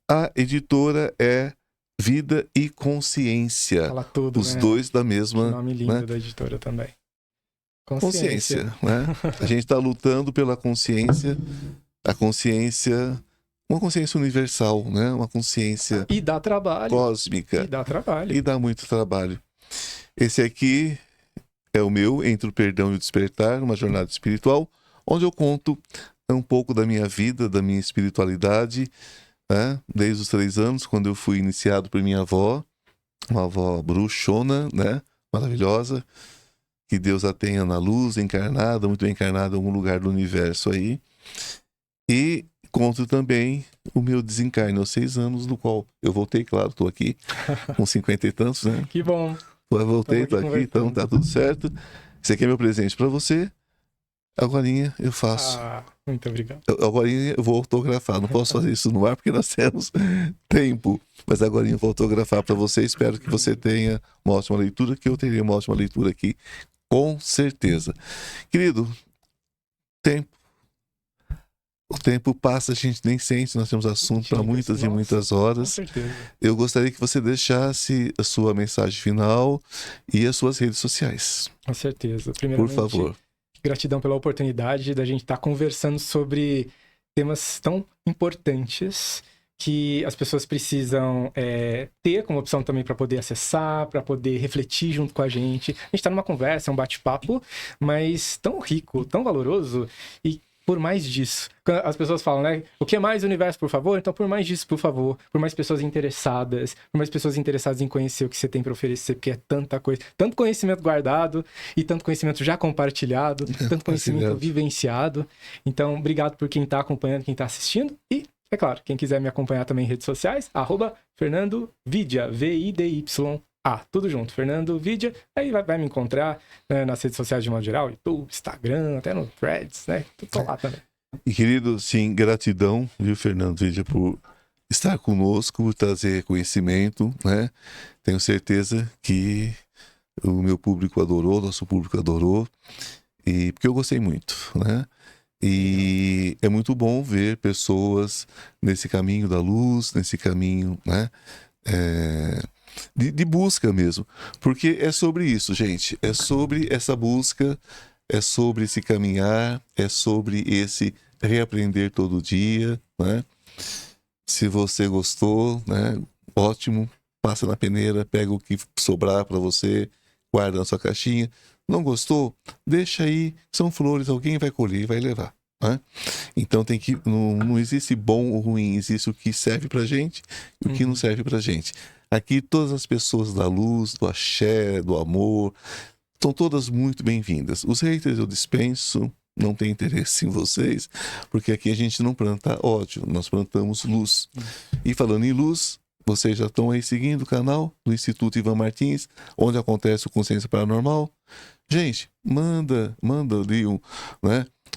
A editora é Vida e Consciência. Fala tudo, os dois da mesma. Que nome lindo da editora também. Consciência, né? A gente está lutando pela consciência, a consciência, uma consciência universal, né? Uma consciência E dá trabalho. cósmica. E dá trabalho. E dá muito trabalho. Esse aqui é o meu Entre o Perdão e o Despertar, uma jornada espiritual, onde eu conto um pouco da minha vida, da minha espiritualidade, né? Desde os 3 anos, quando eu fui iniciado por minha avó, uma avó bruxona, né? Maravilhosa. Que Deus a tenha na luz, encarnada, muito bem encarnada em algum lugar do universo aí. E conto também o meu desencarne aos 6 anos, do qual eu voltei, claro, estou aqui, com 50 e tantos, né? Que bom. Eu voltei, estou aqui, então tá tudo certo. Esse aqui é meu presente para você. Agorinha eu faço. Muito obrigado. Agorinha eu vou autografar. Não posso fazer isso no ar porque nós temos tempo. Mas agorinha eu vou autografar para você. Espero que você tenha uma ótima leitura, que eu terei uma ótima leitura aqui. Com certeza. Querido, o tempo passa, a gente nem sente, nós temos assunto para muitas e muitas horas. Com certeza. Eu gostaria que você deixasse a sua mensagem final e as suas redes sociais. Com certeza. Por Primeiramente, favor. gratidão pela oportunidade da gente estar conversando sobre temas tão importantes que as pessoas precisam ter como opção também para poder acessar, para poder refletir junto com a gente. A gente está numa conversa, um bate-papo, mas tão rico, tão valoroso e por mais disso. As pessoas falam, né? O que mais universo, por favor? Então, por mais disso, por favor. Por mais pessoas interessadas. Por mais pessoas interessadas em conhecer o que você tem para oferecer, porque é tanta coisa. Tanto conhecimento guardado e tanto conhecimento já compartilhado. Tanto conhecimento vivenciado. Então, obrigado por quem está acompanhando, quem está assistindo. E, é claro, quem quiser me acompanhar também em redes sociais, @FernandoVidia, VIDY. Tudo junto, Fernando Vidia, aí vai me encontrar, né, nas redes sociais de modo geral, YouTube, Instagram, até no Threads, né? Tô lá também. E querido, sim, gratidão, viu, Fernando Vidia, por estar conosco, por trazer conhecimento, né? Tenho certeza que o meu público adorou, nosso público adorou, e porque eu gostei muito, né? E é muito bom ver pessoas nesse caminho da luz, nesse caminho, né? De busca mesmo, porque é sobre isso, gente, é sobre essa busca, é sobre esse caminhar, é sobre esse reaprender todo dia, né? Se você gostou, né, ótimo, passa na peneira, pega o que sobrar para você, guarda na sua caixinha. Não gostou? Deixa aí, são flores, alguém vai colher e vai levar, né? Então não existe bom ou ruim, existe o que serve pra gente e o que não serve pra gente. Aqui todas as pessoas da luz, do axé, do amor, estão todas muito bem-vindas. Os haters eu dispenso, não tenho interesse em vocês, porque aqui a gente não planta ódio, nós plantamos luz. E falando em luz, vocês já estão aí seguindo o canal do Instituto Ivan Martins, onde acontece o Consciência Paranormal. Gente, manda ali um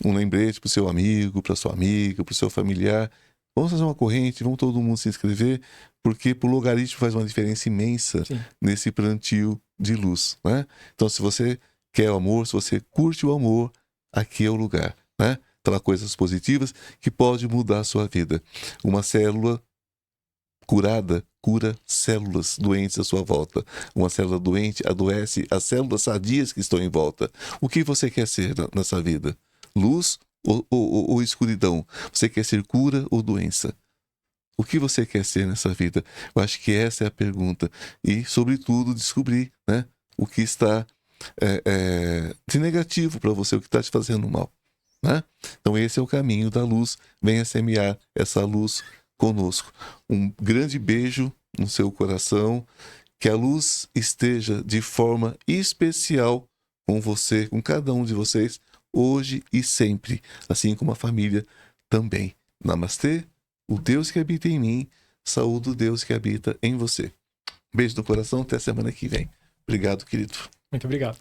lembrete pro seu amigo, pra sua amiga, pro seu familiar. Vamos fazer uma corrente, vamos todo mundo se inscrever, porque pro logaritmo faz uma diferença imensa. Sim. Nesse plantio de luz, né? Então, se você quer o amor, se você curte o amor, aqui é o lugar, né? Então, coisas positivas que pode mudar a sua vida. Uma célula curada cura células doentes à sua volta. Uma célula doente adoece as células sadias que estão em volta. O que você quer ser nessa vida? Luz ou escuridão? Você quer ser cura ou doença? O que você quer ser nessa vida? Eu acho que essa é a pergunta. E, sobretudo, descobrir, né, o que está de negativo para você, o que está te fazendo mal, né? Então, esse é o caminho da luz. Venha semear essa luz conosco. Um grande beijo no seu coração. Que a luz esteja de forma especial com você, com cada um de vocês, hoje e sempre, assim como a família também. Namastê, o Deus que habita em mim, saúde o Deus que habita em você. Beijo no coração, até semana que vem. Obrigado, querido. Muito obrigado.